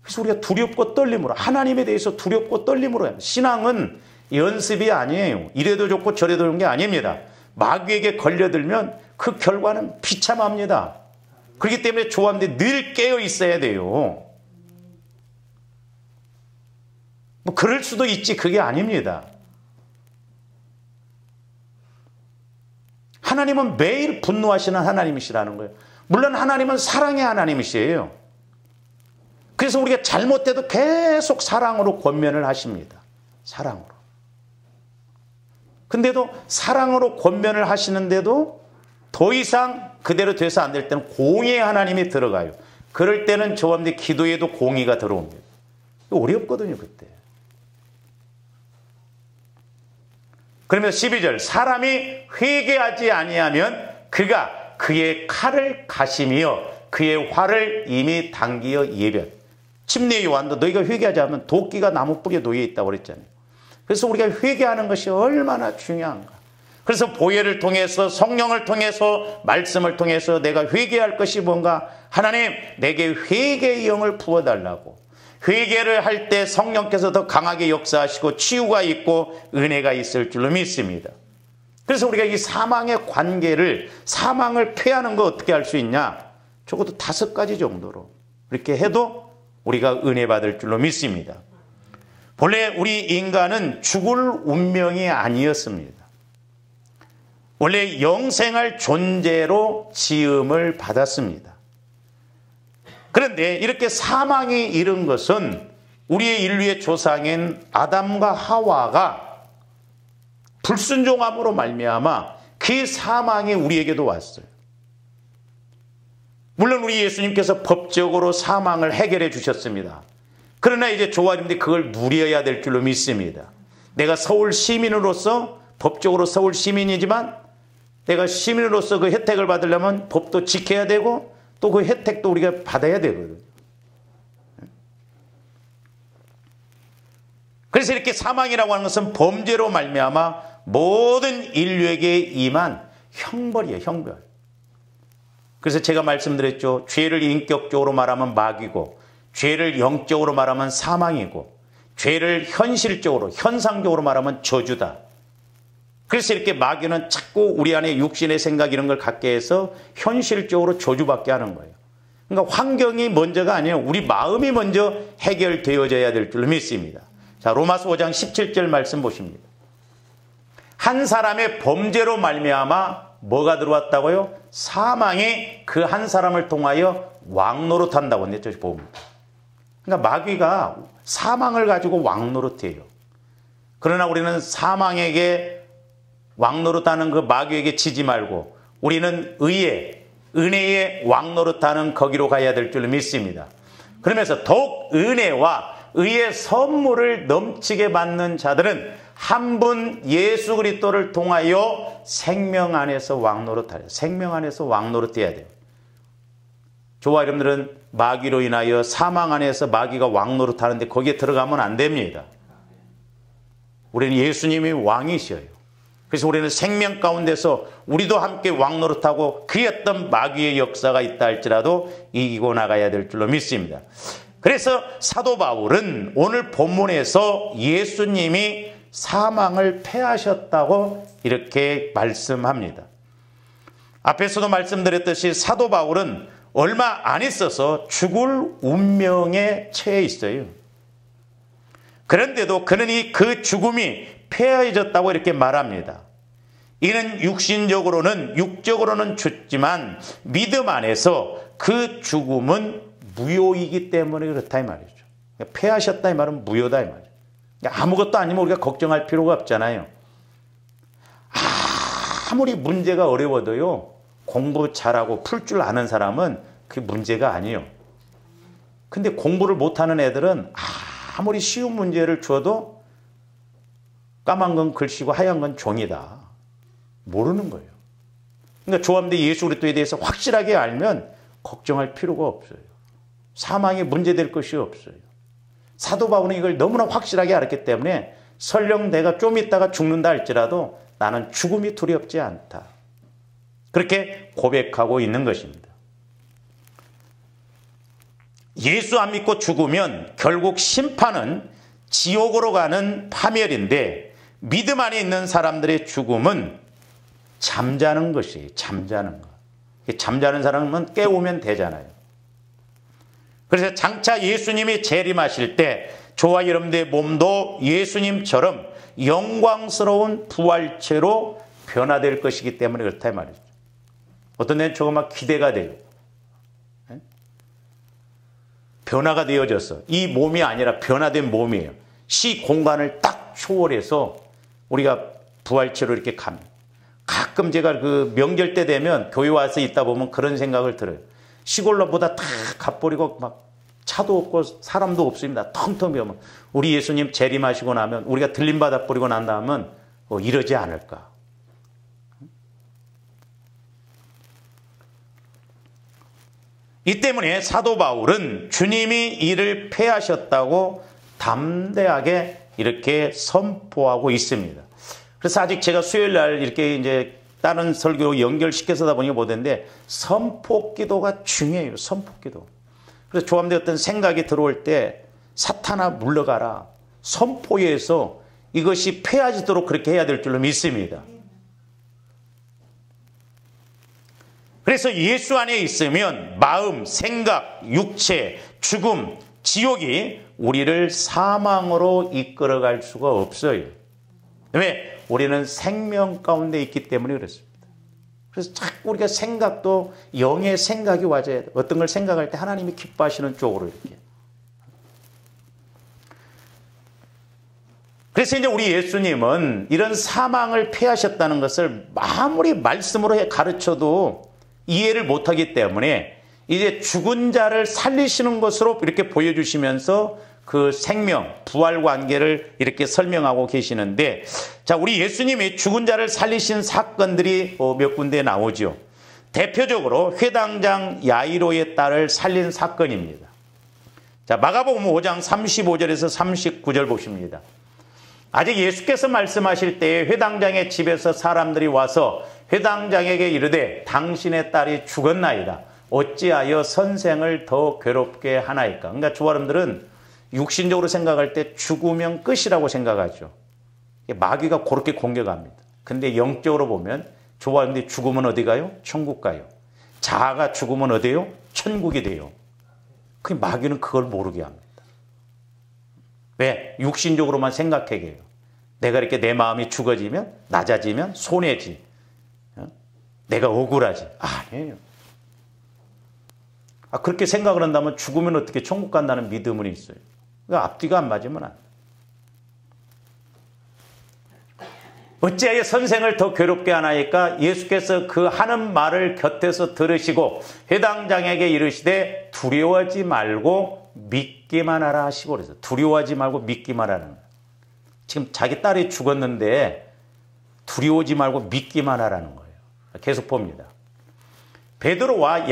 그래서 우리가 두렵고 떨림으로, 하나님에 대해서 두렵고 떨림으로 해요. 신앙은 연습이 아니에요. 이래도 좋고 저래도 좋은 게 아닙니다. 마귀에게 걸려들면 그 결과는 비참합니다. 그렇기 때문에 조합대 늘 깨어 있어야 돼요. 뭐 그럴 수도 있지, 그게 아닙니다. 하나님은 매일 분노하시는 하나님이시라는 거예요. 물론 하나님은 사랑의 하나님이시에요. 그래서 우리가 잘못돼도 계속 사랑으로 권면을 하십니다. 사랑으로. 근데도 사랑으로 권면을 하시는데도 더 이상 그대로 돼서 안 될 때는 공의의 하나님이 들어가요. 그럴 때는 저한테 기도에도 공의가 들어옵니다. 어렵거든요, 그때. 그러면 12절, 사람이 회개하지 아니하면 그가 그의 칼을 가시며 그의 활을 이미 당기어 예변. 침례 요한도 너희가 회개하지 않으면 도끼가 나무 뿌리에 놓여 있다고 그랬잖아요. 그래서 우리가 회개하는 것이 얼마나 중요한가. 그래서 보혈을 통해서, 성령을 통해서, 말씀을 통해서 내가 회개할 것이 뭔가, 하나님 내게 회개의 영을 부어달라고. 회개를 할 때 성령께서 더 강하게 역사하시고 치유가 있고 은혜가 있을 줄로 믿습니다. 그래서 우리가 이 사망의 관계를, 사망을 피하는 거 어떻게 할 수 있냐? 적어도 5가지 정도로 이렇게 해도 우리가 은혜 받을 줄로 믿습니다. 본래 우리 인간은 죽을 운명이 아니었습니다. 원래 영생할 존재로 지음을 받았습니다. 그런데 이렇게 사망이 이른 것은 우리의 인류의 조상인 아담과 하와가 불순종함으로 말미암아 그 사망이 우리에게도 왔어요. 물론 우리 예수님께서 법적으로 사망을 해결해 주셨습니다. 그러나 이제 조아님들이 그걸 누려야 될 줄로 믿습니다. 내가 서울 시민으로서, 법적으로 서울 시민이지만 내가 시민으로서 그 혜택을 받으려면 법도 지켜야 되고 또 그 혜택도 우리가 받아야 되거든요. 그래서 이렇게 사망이라고 하는 것은 범죄로 말미암아 모든 인류에게 임한 형벌이에요, 형벌. 그래서 제가 말씀드렸죠. 죄를 인격적으로 말하면 마귀고, 죄를 영적으로 말하면 사망이고, 죄를 현실적으로, 현상적으로 말하면 저주다. 그래서 이렇게 마귀는 자꾸 우리 안에 육신의 생각 이런 걸 갖게 해서 현실적으로 저주받게 하는 거예요. 그러니까 환경이 먼저가 아니에요. 우리 마음이 먼저 해결되어져야 될 줄로 믿습니다. 자, 로마서 5장 17절 말씀 보십니다. 한 사람의 범죄로 말미암아 뭐가 들어왔다고요? 사망이 그 한 사람을 통하여 왕노릇한다고 했죠, 보면. 그러니까 마귀가 사망을 가지고 왕노릇해요. 그러나 우리는 사망에게 왕노릇하는 그 마귀에게 지지 말고 우리는 의의, 은혜의 왕노릇하는 거기로 가야 될 줄 믿습니다. 그러면서 더욱 은혜와 의의 선물을 넘치게 받는 자들은 한 분 예수 그리스도를 통하여 생명 안에서 왕노릇하려, 생명 안에서 왕노릇해야 돼요. 저와 여러분들은 마귀로 인하여 사망 안에서 마귀가 왕노릇하는데 거기에 들어가면 안 됩니다. 우리는 예수님이 왕이셔요. 그래서 우리는 생명 가운데서 우리도 함께 왕노릇하고 그 어떤 마귀의 역사가 있다 할지라도 이기고 나가야 될 줄로 믿습니다. 그래서 사도 바울은 오늘 본문에서 예수님이 사망을 패하셨다고 이렇게 말씀합니다. 앞에서도 말씀드렸듯이 사도 바울은 얼마 안 있어서 죽을 운명에 처해 있어요. 그런데도 그는 그 죽음이 패해졌다고 이렇게 말합니다. 이는 육적으로는 죽지만 믿음 안에서 그 죽음은 무효이기 때문에 그렇다 이 말이죠. 패하셨다 이 말은 무효다 이 말이에요. 아무것도 아니면 우리가 걱정할 필요가 없잖아요. 아무리 문제가 어려워도요, 공부 잘하고 풀 줄 아는 사람은 그게 문제가 아니에요. 근데 공부를 못하는 애들은 아무리 쉬운 문제를 줘도 까만 건 글씨고 하얀 건 종이다. 모르는 거예요. 그러니까 조합대 예수 그리스도에 대해서 확실하게 알면 걱정할 필요가 없어요. 사망이 문제될 것이 없어요. 사도 바울은 이걸 너무나 확실하게 알았기 때문에 설령 내가 좀 있다가 죽는다 할지라도 나는 죽음이 두렵지 않다. 그렇게 고백하고 있는 것입니다. 예수 안 믿고 죽으면 결국 심판은 지옥으로 가는 파멸인데, 믿음 안에 있는 사람들의 죽음은 잠자는 것이에요. 잠자는 것. 잠자는 사람은 깨우면 되잖아요. 그래서 장차 예수님이 재림하실 때 저와 여러분들의 몸도 예수님처럼 영광스러운 부활체로 변화될 것이기 때문에 그렇다 이 말이죠. 어떤 데는 저거 막 기대가 돼요. 변화가 되어져서 이 몸이 아니라 변화된 몸이에요. 시 공간을 딱 초월해서 우리가 부활체로 이렇게 갑니다. 가끔 제가 그 명절 때 되면 교회 와서 있다 보면 그런 생각을 들어요. 시골로보다 다 갓버리고 막 차도 없고 사람도 없습니다. 텅텅 비면 우리 예수님 재림하시고 나면 우리가 들림받아 버리고 난 다음은 이러지 않을까. 이 때문에 사도 바울은 주님이 이를 패하셨다고 담대하게 이렇게 선포하고 있습니다. 그래서 아직 제가 수요일 날 이렇게 이제 다른 설교로 연결시켜서 다 보니까 보던데 선포 기도가 중요해요. 선포 기도. 그래서 조합대 어떤 생각이 들어올 때 사탄아 물러가라. 선포에서 이것이 패하지도록 그렇게 해야 될 줄로 믿습니다. 그래서 예수 안에 있으면 마음, 생각, 육체, 죽음, 지옥이 우리를 사망으로 이끌어갈 수가 없어요. 왜? 우리는 생명 가운데 있기 때문에 그렇습니다. 그래서 자꾸 우리가 생각도 영의 생각이 와야 돼. 어떤 걸 생각할 때 하나님이 기뻐하시는 쪽으로 이렇게. 그래서 이제 우리 예수님은 이런 사망을 패하셨다는 것을 아무리 말씀으로 가르쳐도 이해를 못하기 때문에 이제 죽은 자를 살리시는 것으로 이렇게 보여주시면서 그 생명, 부활 관계를 이렇게 설명하고 계시는데, 자, 우리 예수님이 죽은 자를 살리신 사건들이 몇 군데 나오죠. 대표적으로 회당장 야이로의 딸을 살린 사건입니다. 자, 마가복음 5장 35절에서 39절 보십니다. 아직 예수께서 말씀하실 때에 회당장의 집에서 사람들이 와서 회당장에게 이르되 당신의 딸이 죽었나이다. 어찌하여 선생을 더 괴롭게 하나이까. 그러니까 조아름들은 육신적으로 생각할 때 죽으면 끝이라고 생각하죠. 마귀가 그렇게 공격합니다. 근데 영적으로 보면 조아름들이 죽으면 어디 가요? 천국 가요. 자아가 죽으면 어디요? 천국이 돼요. 그 마귀는 그걸 모르게 합니다. 왜? 육신적으로만 생각하게 해요. 내가 이렇게 내 마음이 죽어지면, 낮아지면 손해지. 내가 억울하지. 아니에요. 그렇게 생각을 한다면 죽으면 어떻게 천국 간다는 믿음은 있어요. 그러니까 앞뒤가 안 맞으면 안 돼. 어찌하여 선생을 더 괴롭게 하나이까. 예수께서 그 하는 말을 곁에서 들으시고 회당장에게 이르시되 두려워하지 말고 믿기만 하라 하시고 그래서 두려워하지 말고 믿기만 하라는 거예요. 지금 자기 딸이 죽었는데 두려워하지 말고 믿기만 하라는 거예요. 계속 봅니다. 베드로와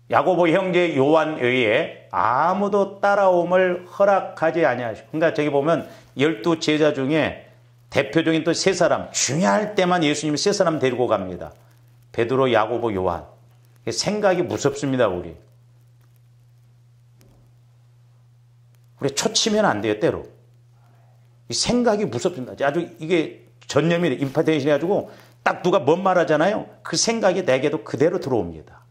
야고보 형제 요한 외에 아무도 따라옴을 허락하지 아니하시고. 그러니까 저기 보면 12 제자 중에 대표적인 또 3사람, 중요할 때만 예수님이 3사람 데리고 갑니다. 베드로, 야고보, 요한. 생각이 무섭습니다, 우리. 우리 초치면 안 돼요, 때로. 이 생각이 무섭습니다. 아주 이게 전념이 임파테이션 해가지고 딱 누가 뭔 말 하잖아요. 그 생각이 내게도 그대로 들어옵니다.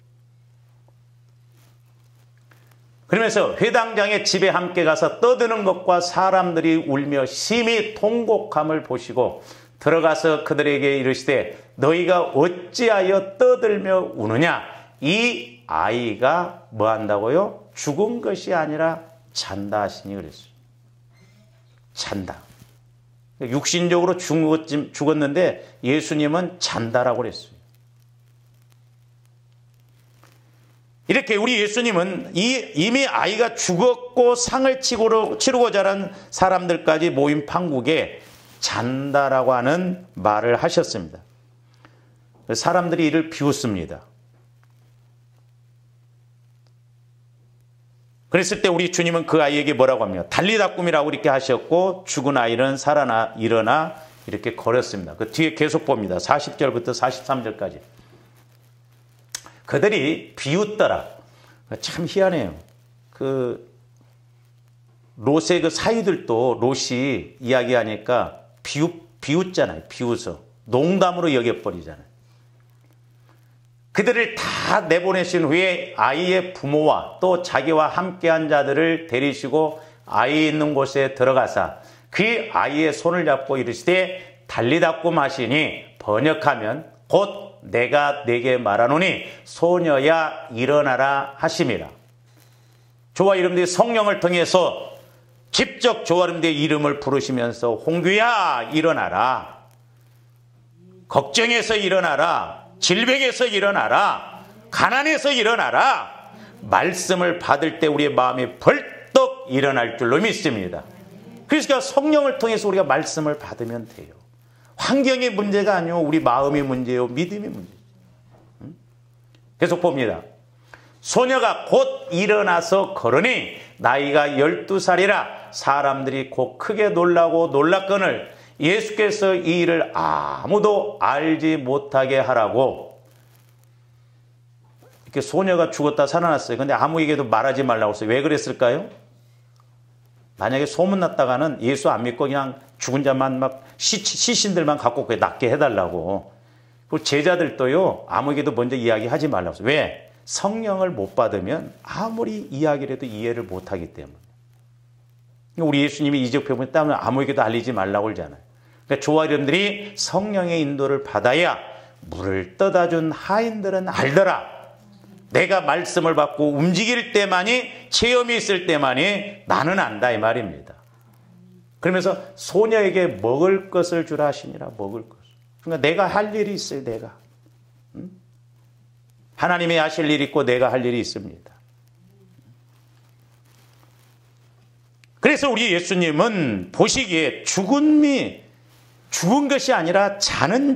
그러면서 회당장의 집에 함께 가서 떠드는 것과 사람들이 울며 심히 통곡함을 보시고 들어가서 그들에게 이르시되 너희가 어찌하여 떠들며 우느냐. 이 아이가 뭐 한다고요? 죽은 것이 아니라 잔다 하시니 그랬어요. 잔다. 육신적으로 죽었는데 예수님은 잔다라고 그랬어요. 이렇게 우리 예수님은 이미 아이가 죽었고 상을 치르고 자란 사람들까지 모인 판국에 잔다라고 하는 말을 하셨습니다. 사람들이 이를 비웃습니다. 그랬을 때 우리 주님은 그 아이에게 뭐라고 합니까? 달리다 꿈이라고 이렇게 하셨고 죽은 아이는 일어나 이렇게 걸었습니다. 그 뒤에 계속 봅니다. 40절부터 43절까지. 그들이 비웃더라. 참 희한해요. 롯의 그 사위들도 롯이 이야기하니까 비웃잖아요. 비웃어. 농담으로 여겨버리잖아요. 그들을 다 내보내신 후에 아이의 부모와 또 자기와 함께한 자들을 데리시고 아이 있는 곳에 들어가사 그 아이의 손을 잡고 이르시되 달리다 꿈 하시니 번역하면 곧 내가 네게 말하노니 소녀야 일어나라 하심이라. 저와 여러분들이 성령을 통해서 직접 저와 여러분들의 이름을 부르시면서 홍규야 일어나라. 걱정에서 일어나라. 질병에서 일어나라. 가난에서 일어나라. 말씀을 받을 때 우리의 마음이 벌떡 일어날 줄로 믿습니다. 그러니까 성령을 통해서 우리가 말씀을 받으면 돼요. 환경의 문제가 아니요 우리 마음의 문제요 믿음의 문제예요. 계속 봅니다. 소녀가 곧 일어나서 걸으니 나이가 12살이라 사람들이 곧 크게 놀라고 놀랐거늘 예수께서 이 일을 아무도 알지 못하게 하라고. 이렇게 소녀가 죽었다 살아났어요. 근데 아무에게도 말하지 말라고 했어요. 왜 그랬을까요? 만약에 소문났다가는 예수 안 믿고 그냥 죽은 자만 막 시신들만 갖고 낫게 해달라고. 그리고 제자들도요 아무에게도 먼저 이야기하지 말라고 했어요. 왜? 성령을 못 받으면 아무리 이야기를 해도 이해를 못하기 때문에. 우리 예수님이 이적표문에 따면 아무에게도 알리지 말라고 그러잖아요. 그러니까 저와 여러분들이 성령의 인도를 받아야 물을 떠다준 하인들은 알더라. 내가 말씀을 받고 움직일 때만이 체험이 있을 때만이 나는 안다 이 말입니다. 그러면서 소녀에게 먹을 것을 주라 하시니라. 먹을 것. 그러니까 내가 할 일이 있어요. 내가. 하나님이 하실 일이 있고 내가 할 일이 있습니다. 그래서 우리 예수님은 보시기에 죽은 것이 아니라 자는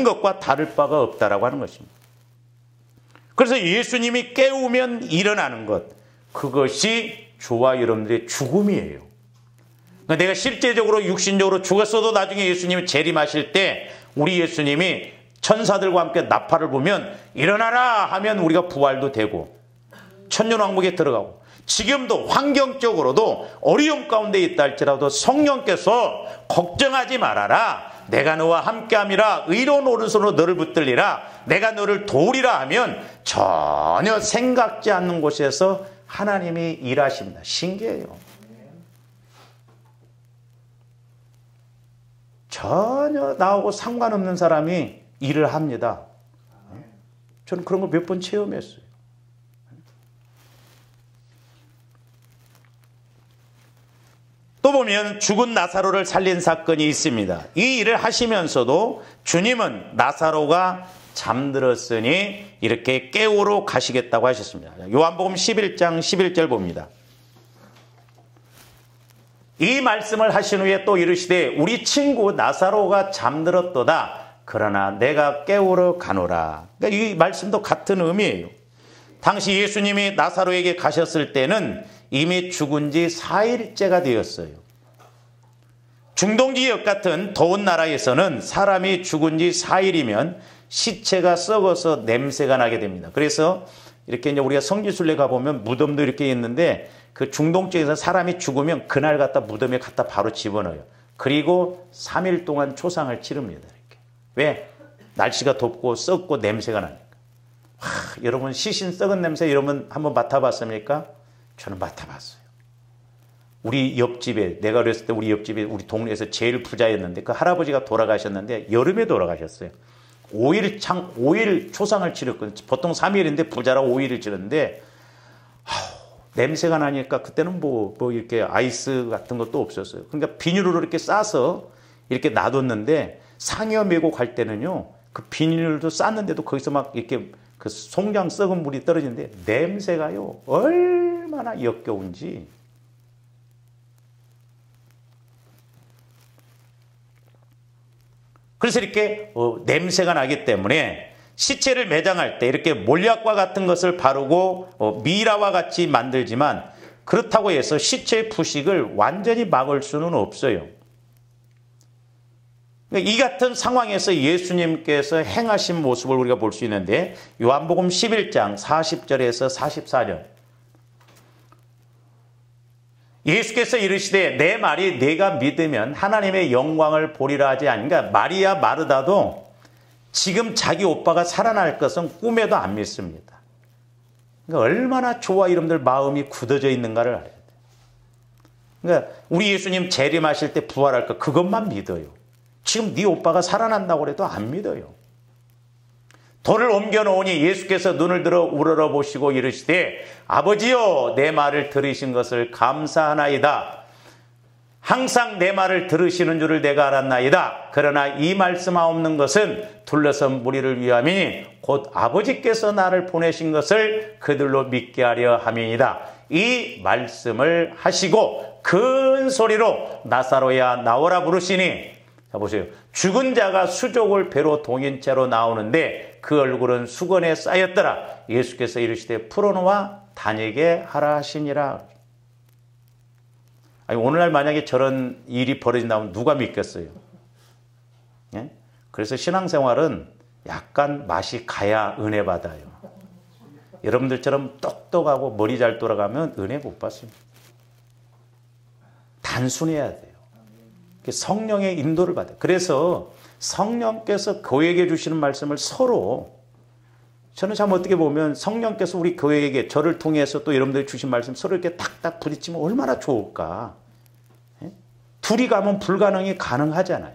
것과 다를 바가 없다라고 하는 것입니다. 그래서 예수님이 깨우면 일어나는 것, 그것이 저와 여러분들의 죽음이에요. 그러니까 내가 실제적으로 육신적으로 죽었어도 나중에 예수님이 재림하실 때 우리 예수님이 천사들과 함께 나팔을 불면 일어나라 하면 우리가 부활도 되고 천년왕국에 들어가고, 지금도 환경적으로도 어려움 가운데 있다 할지라도 성령께서 걱정하지 말아라. 내가 너와 함께함이라. 의로운 오른손으로 너를 붙들리라. 내가 너를 도우리라 하면 전혀 생각지 않는 곳에서 하나님이 일하십니다. 신기해요. 전혀 나하고 상관없는 사람이 일을 합니다. 저는 그런 걸 몇 번 체험했어요. 또 보면 죽은 나사로를 살린 사건이 있습니다. 이 일을 하시면서도 주님은 나사로가 잠들었으니 이렇게 깨우러 가시겠다고 하셨습니다. 요한복음 11장 11절 봅니다. 이 말씀을 하신 후에 또 이르시되 우리 친구 나사로가 잠들었도다. 그러나 내가 깨우러 가노라. 그러니까 이 말씀도 같은 의미예요. 당시 예수님이 나사로에게 가셨을 때는 이미 죽은 지 4일째가 되었어요. 중동 지역 같은 더운 나라에서는 사람이 죽은 지 4일이면 시체가 썩어서 냄새가 나게 됩니다. 그래서 이렇게 이제 우리가 성지순례 가보면 무덤도 이렇게 있는데 그 중동 쪽에서 사람이 죽으면 그날 갖다 무덤에 갖다 바로 집어넣어요. 그리고 3일 동안 초상을 치릅니다. 이렇게. 왜? 날씨가 덥고 썩고 냄새가 나니까. 여러분 시신 썩은 냄새 여러분 한번 맡아봤습니까? 저는 맡아봤어요. 우리 옆집에, 내가 어렸을 때 우리 옆집에 우리 동네에서 제일 부자였는데 그 할아버지가 돌아가셨는데 여름에 돌아가셨어요. 5일 초상을 치렀거든요. 보통 3일인데 부자라 5일을 치렀는데 냄새가 나니까 그때는 뭐 이렇게 아이스 같은 것도 없었어요. 그러니까 비닐로 이렇게 싸서 이렇게 놔뒀는데 상여 메고 갈 때는요, 그 비닐도 쌌는데도 거기서 막 이렇게 그 송장 썩은 물이 떨어지는데 냄새가요, 얼마나 역겨운지. 그래서 이렇게 냄새가 나기 때문에 시체를 매장할 때 이렇게 몰약과 같은 것을 바르고 미라와 같이 만들지만 그렇다고 해서 시체의 부식을 완전히 막을 수는 없어요. 이 같은 상황에서 예수님께서 행하신 모습을 우리가 볼 수 있는데 요한복음 11장 40절에서 44절, 예수께서 이르시되 내 말이 네가 믿으면 하나님의 영광을 보리라 하지 아닌가. 마리아 마르다도 지금 자기 오빠가 살아날 것은 꿈에도 안 믿습니다. 그러니까 얼마나 저와 여러분들 마음이 굳어져 있는가를 알아야 돼요. 그러니까 우리 예수님 재림하실 때 부활할 거 그것만 믿어요. 지금 네 오빠가 살아난다고 해도 안 믿어요. 돌을 옮겨놓으니 예수께서 눈을 들어 우러러보시고 이르시되 아버지여 내 말을 들으신 것을 감사하나이다. 항상 내 말을 들으시는 줄을 내가 알았나이다. 그러나 이 말씀하옵는 것은 둘러선 무리를 위함이니 곧 아버지께서 나를 보내신 것을 그들로 믿게 하려 함이니이다. 이 말씀을 하시고 큰 소리로 나사로야 나오라 부르시니, 자 보세요. 죽은 자가 수족을 배로 동인 채로 나오는데 그 얼굴은 수건에 쌓였더라. 예수께서 이르시되 풀어놓아 다니게 하라 하시니라. 아니, 오늘날 만약에 저런 일이 벌어진다면 누가 믿겠어요? 예? 그래서 신앙생활은 약간 맛이 가야 은혜 받아요. 여러분들처럼 똑똑하고 머리 잘 돌아가면 은혜 못 받습니다. 단순해야 돼요. 성령의 인도를 받아요. 그래서 성령께서 교회에게 주시는 말씀을 서로, 저는 참 어떻게 보면 성령께서 우리 교회에게 저를 통해서 또 여러분들이 주신 말씀 서로 이렇게 탁탁 부딪히면 얼마나 좋을까. 예? 둘이 가면 불가능이 가능하잖아요.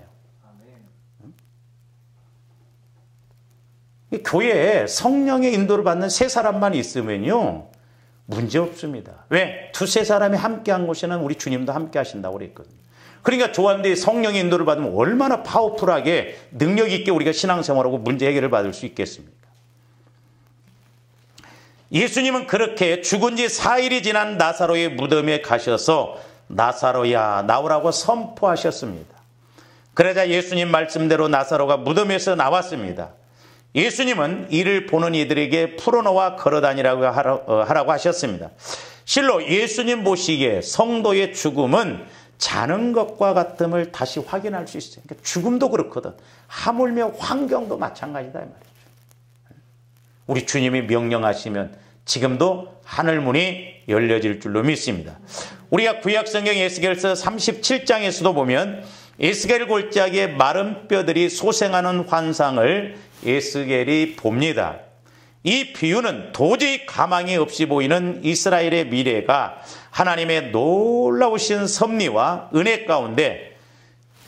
교회에 성령의 인도를 받는 세 사람만 있으면요 문제 없습니다. 왜? 두세 사람이 함께한 곳에는 우리 주님도 함께 하신다고 그랬거든요. 그러니까 조한들이 성령의 인도를 받으면 얼마나 파워풀하게 능력 있게 우리가 신앙생활하고 문제 해결을 받을 수 있겠습니까? 예수님은 그렇게 죽은 지 4일이 지난 나사로의 무덤에 가셔서 나사로야 나오라고 선포하셨습니다. 그러자 예수님 말씀대로 나사로가 무덤에서 나왔습니다. 예수님은 이를 보는 이들에게 풀어놓아 걸어다니라고 하라고 하셨습니다. 실로 예수님 보시기에 성도의 죽음은 자는 것과 같음을 다시 확인할 수 있어요. 그러니까 죽음도 그렇거든. 하물며 환경도 마찬가지다 이 말이죠. 우리 주님이 명령하시면 지금도 하늘문이 열려질 줄로 믿습니다. 우리가 구약성경 에스겔서 37장에서도 보면 에스겔 골짜기에 마른 뼈들이 솟행하는 환상을 에스겔이 봅니다. 이 비유는 도저히 가망이 없이 보이는 이스라엘의 미래가 하나님의 놀라우신 섭리와 은혜 가운데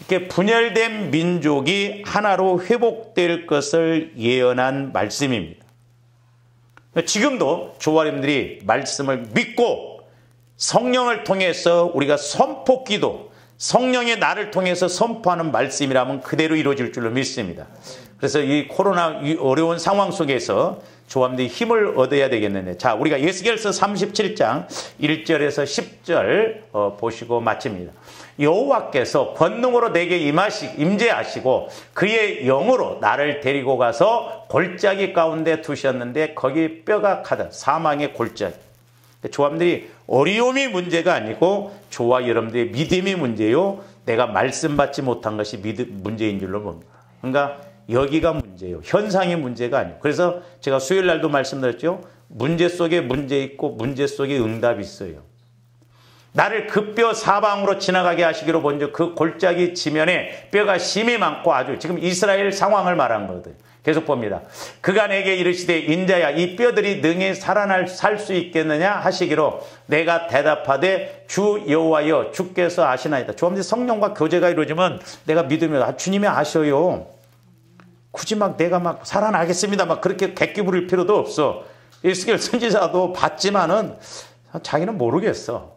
이렇게 분열된 민족이 하나로 회복될 것을 예언한 말씀입니다. 지금도 조아님들이 말씀을 믿고 성령을 통해서 우리가 선포기도, 성령의 나를 통해서 선포하는 말씀이라면 그대로 이루어질 줄로 믿습니다. 그래서 이 코로나 이 어려운 상황 속에서 조함들이 힘을 얻어야 되겠는데, 자, 우리가 에스겔서 37장 1절에서 10절 보시고 마칩니다. 여호와께서 권능으로 내게 임재하시고 그의 영으로 나를 데리고 가서 골짜기 가운데 두셨는데 거기 뼈가 가득, 사망의 골짜기. 조함들이 어려움이 문제가 아니고 저와 여러분들의 믿음이 문제요, 내가 말씀 받지 못한 것이 문제인 줄로 봅니다. 그러니까 여기가 문제예요. 현상이 문제가 아니에요. 그래서 제가 수요일 날도 말씀드렸죠. 문제 속에 문제 있고 문제 속에 응답이 있어요. 나를 그 뼈 사방으로 지나가게 하시기로 본즉 그 골짜기 지면에 뼈가 심이 많고, 아주 지금 이스라엘 상황을 말한 거거든요. 계속 봅니다. 그가 내게 이르시되 인자야 이 뼈들이 능히 살 수 있겠느냐 하시기로 내가 대답하되 주 여호와여 주께서 아시나이다. 조합원들 성령과 교제가 이루어지면 내가 믿으면 주님이 아셔요. 굳이 막 내가 막 살아나겠습니다 막 그렇게 객기 부릴 필요도 없어. 에스겔 선지자도 봤지만은 자기는 모르겠어.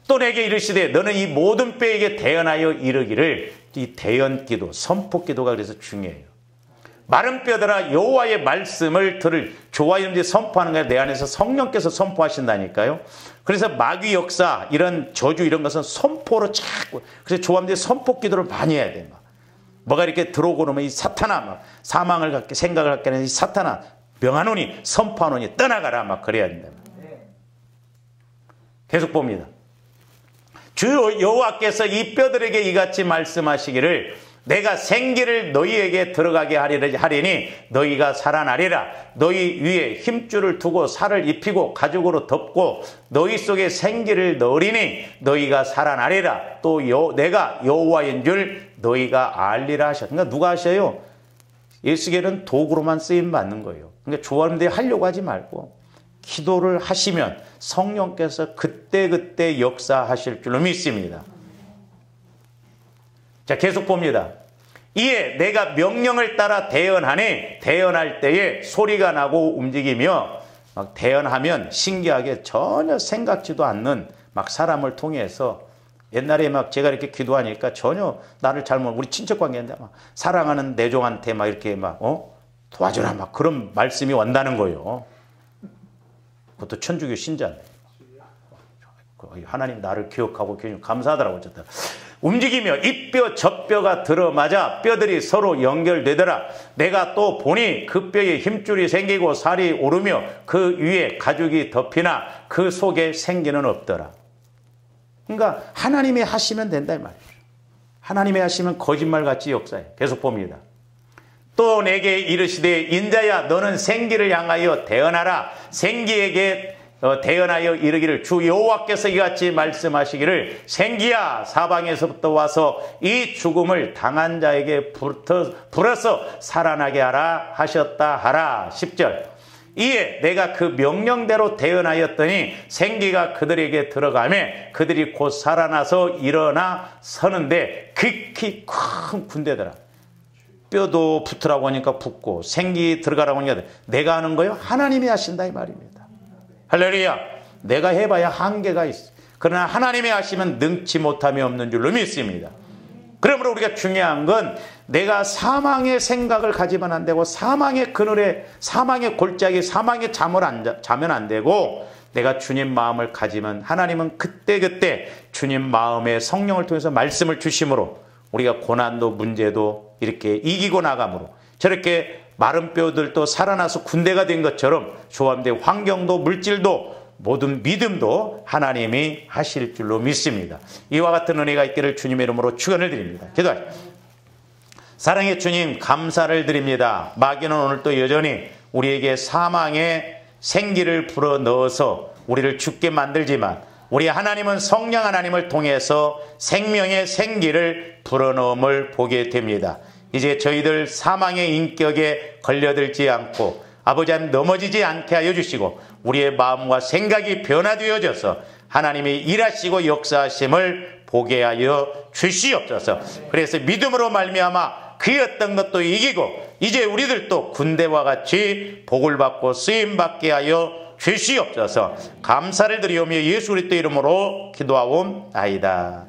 또 내게 이르시되 너는 이 모든 뼈에게 대언하여 이르기를. 이 대언기도, 선포기도가 그래서 중요해요. 마른 뼈들아 여호와의 말씀을 들을. 좋아요 선포하는 거야. 내 안에서 성령께서 선포하신다니까요. 그래서 마귀 역사, 이런 저주 이런 것은 선포로 자꾸. 그래서 조합들이 선포기도를 많이 해야 돼. 뭐가 이렇게 들어오고 그러면 이 사탄아, 막 사망을 갖게 생각을 갖게 하는 이 사탄아, 명하노니 선포하노니 떠나가라, 막 그래야 된다. 계속 봅니다. 주 여호와께서 이 뼈들에게 이같이 말씀하시기를 내가 생기를 너희에게 들어가게 하리니 너희가 살아나리라. 너희 위에 힘줄을 두고 살을 입히고 가죽으로 덮고 너희 속에 생기를 넣으리니 너희가 살아나리라. 또 내가 여호와인 줄 너희가 알리라 하셨다. 그러니까 누가 하셔요? 예수께는 도구로만 쓰임 받는 거예요. 그러니까 조합원들이 하려고 하지 말고 기도를 하시면 성령께서 그때그때 역사하실 줄로 믿습니다. 자, 계속 봅니다. 이에 내가 명령을 따라 대언하니 대언할 때에 소리가 나고 움직이며 막 대언하면 신기하게 전혀 생각지도 않는 막 사람을 통해서 옛날에 막 제가 이렇게 기도하니까 전혀 나를 잘못 우리 친척 관계인데 막 사랑하는 내종한테 막 이렇게 막 도와줘라 막 그런 말씀이 온다는 거예요. 그것도 천주교 신자인데 하나님 나를 기억하고 감사하더라고 어쨌든. 움직이며 이 뼈 저 뼈가 들어맞아 뼈들이 서로 연결되더라. 내가 또 보니 그 뼈에 힘줄이 생기고 살이 오르며 그 위에 가죽이 덮이나 그 속에 생기는 없더라. 그러니까 하나님이 하시면 된다 이 말이죠. 하나님이 하시면 거짓말같이 역사해. 계속 봅니다. 또 내게 이르시되 인자야 너는 생기를 향하여 대언하라. 생기에게 대언하여 이르기를 주 여호와께서 이같이 말씀하시기를 생기야 사방에서부터 와서 이 죽음을 당한 자에게 불어서 살아나게 하라 하셨다 하라. 10절. 이에 내가 그 명령대로 대언하였더니 생기가 그들에게 들어가매 그들이 곧 살아나서 일어나 서는데 극히 큰 군대더라. 뼈도 붙으라고 하니까 붙고 생기 들어가라고 하니까 내가 하는 거요? 하나님이 하신다 이 말입니다. 할렐루야. 내가 해봐야 한계가 있어. 그러나 하나님이 하시면 능치 못함이 없는 줄로 믿습니다. 그러므로 우리가 중요한 건 내가 사망의 생각을 가지면 안 되고 사망의 그늘에 사망의 골짜기 사망의 자면 안 되고 내가 주님 마음을 가지면 하나님은 그때그때 주님 마음에 성령을 통해서 말씀을 주심으로 우리가 고난도 문제도 이렇게 이기고 나감으로 저렇게 마른 뼈들도 살아나서 군대가 된 것처럼 조합된 환경도 물질도 모든 믿음도 하나님이 하실 줄로 믿습니다. 이와 같은 은혜가 있기를 주님의 이름으로 축원을 드립니다. 기도하십시오. 사랑의 주님 감사를 드립니다. 마귀는 오늘 또 여전히 우리에게 사망의 생기를 불어넣어서 우리를 죽게 만들지만 우리 하나님은 성령 하나님을 통해서 생명의 생기를 불어넣음을 보게 됩니다. 이제 저희들 사망의 인격에 걸려들지 않고 아버지 하나님 넘어지지 않게 하여 주시고 우리의 마음과 생각이 변화되어져서 하나님이 일하시고 역사하심을 보게 하여 주시옵소서. 그래서 믿음으로 말미암아 그 어떤 것도 이기고 이제 우리들도 군대와 같이 복을 받고 쓰임받게 하여 주시옵소서. 감사를 드리오며 예수 그리스도 이름으로 기도하옵나이다.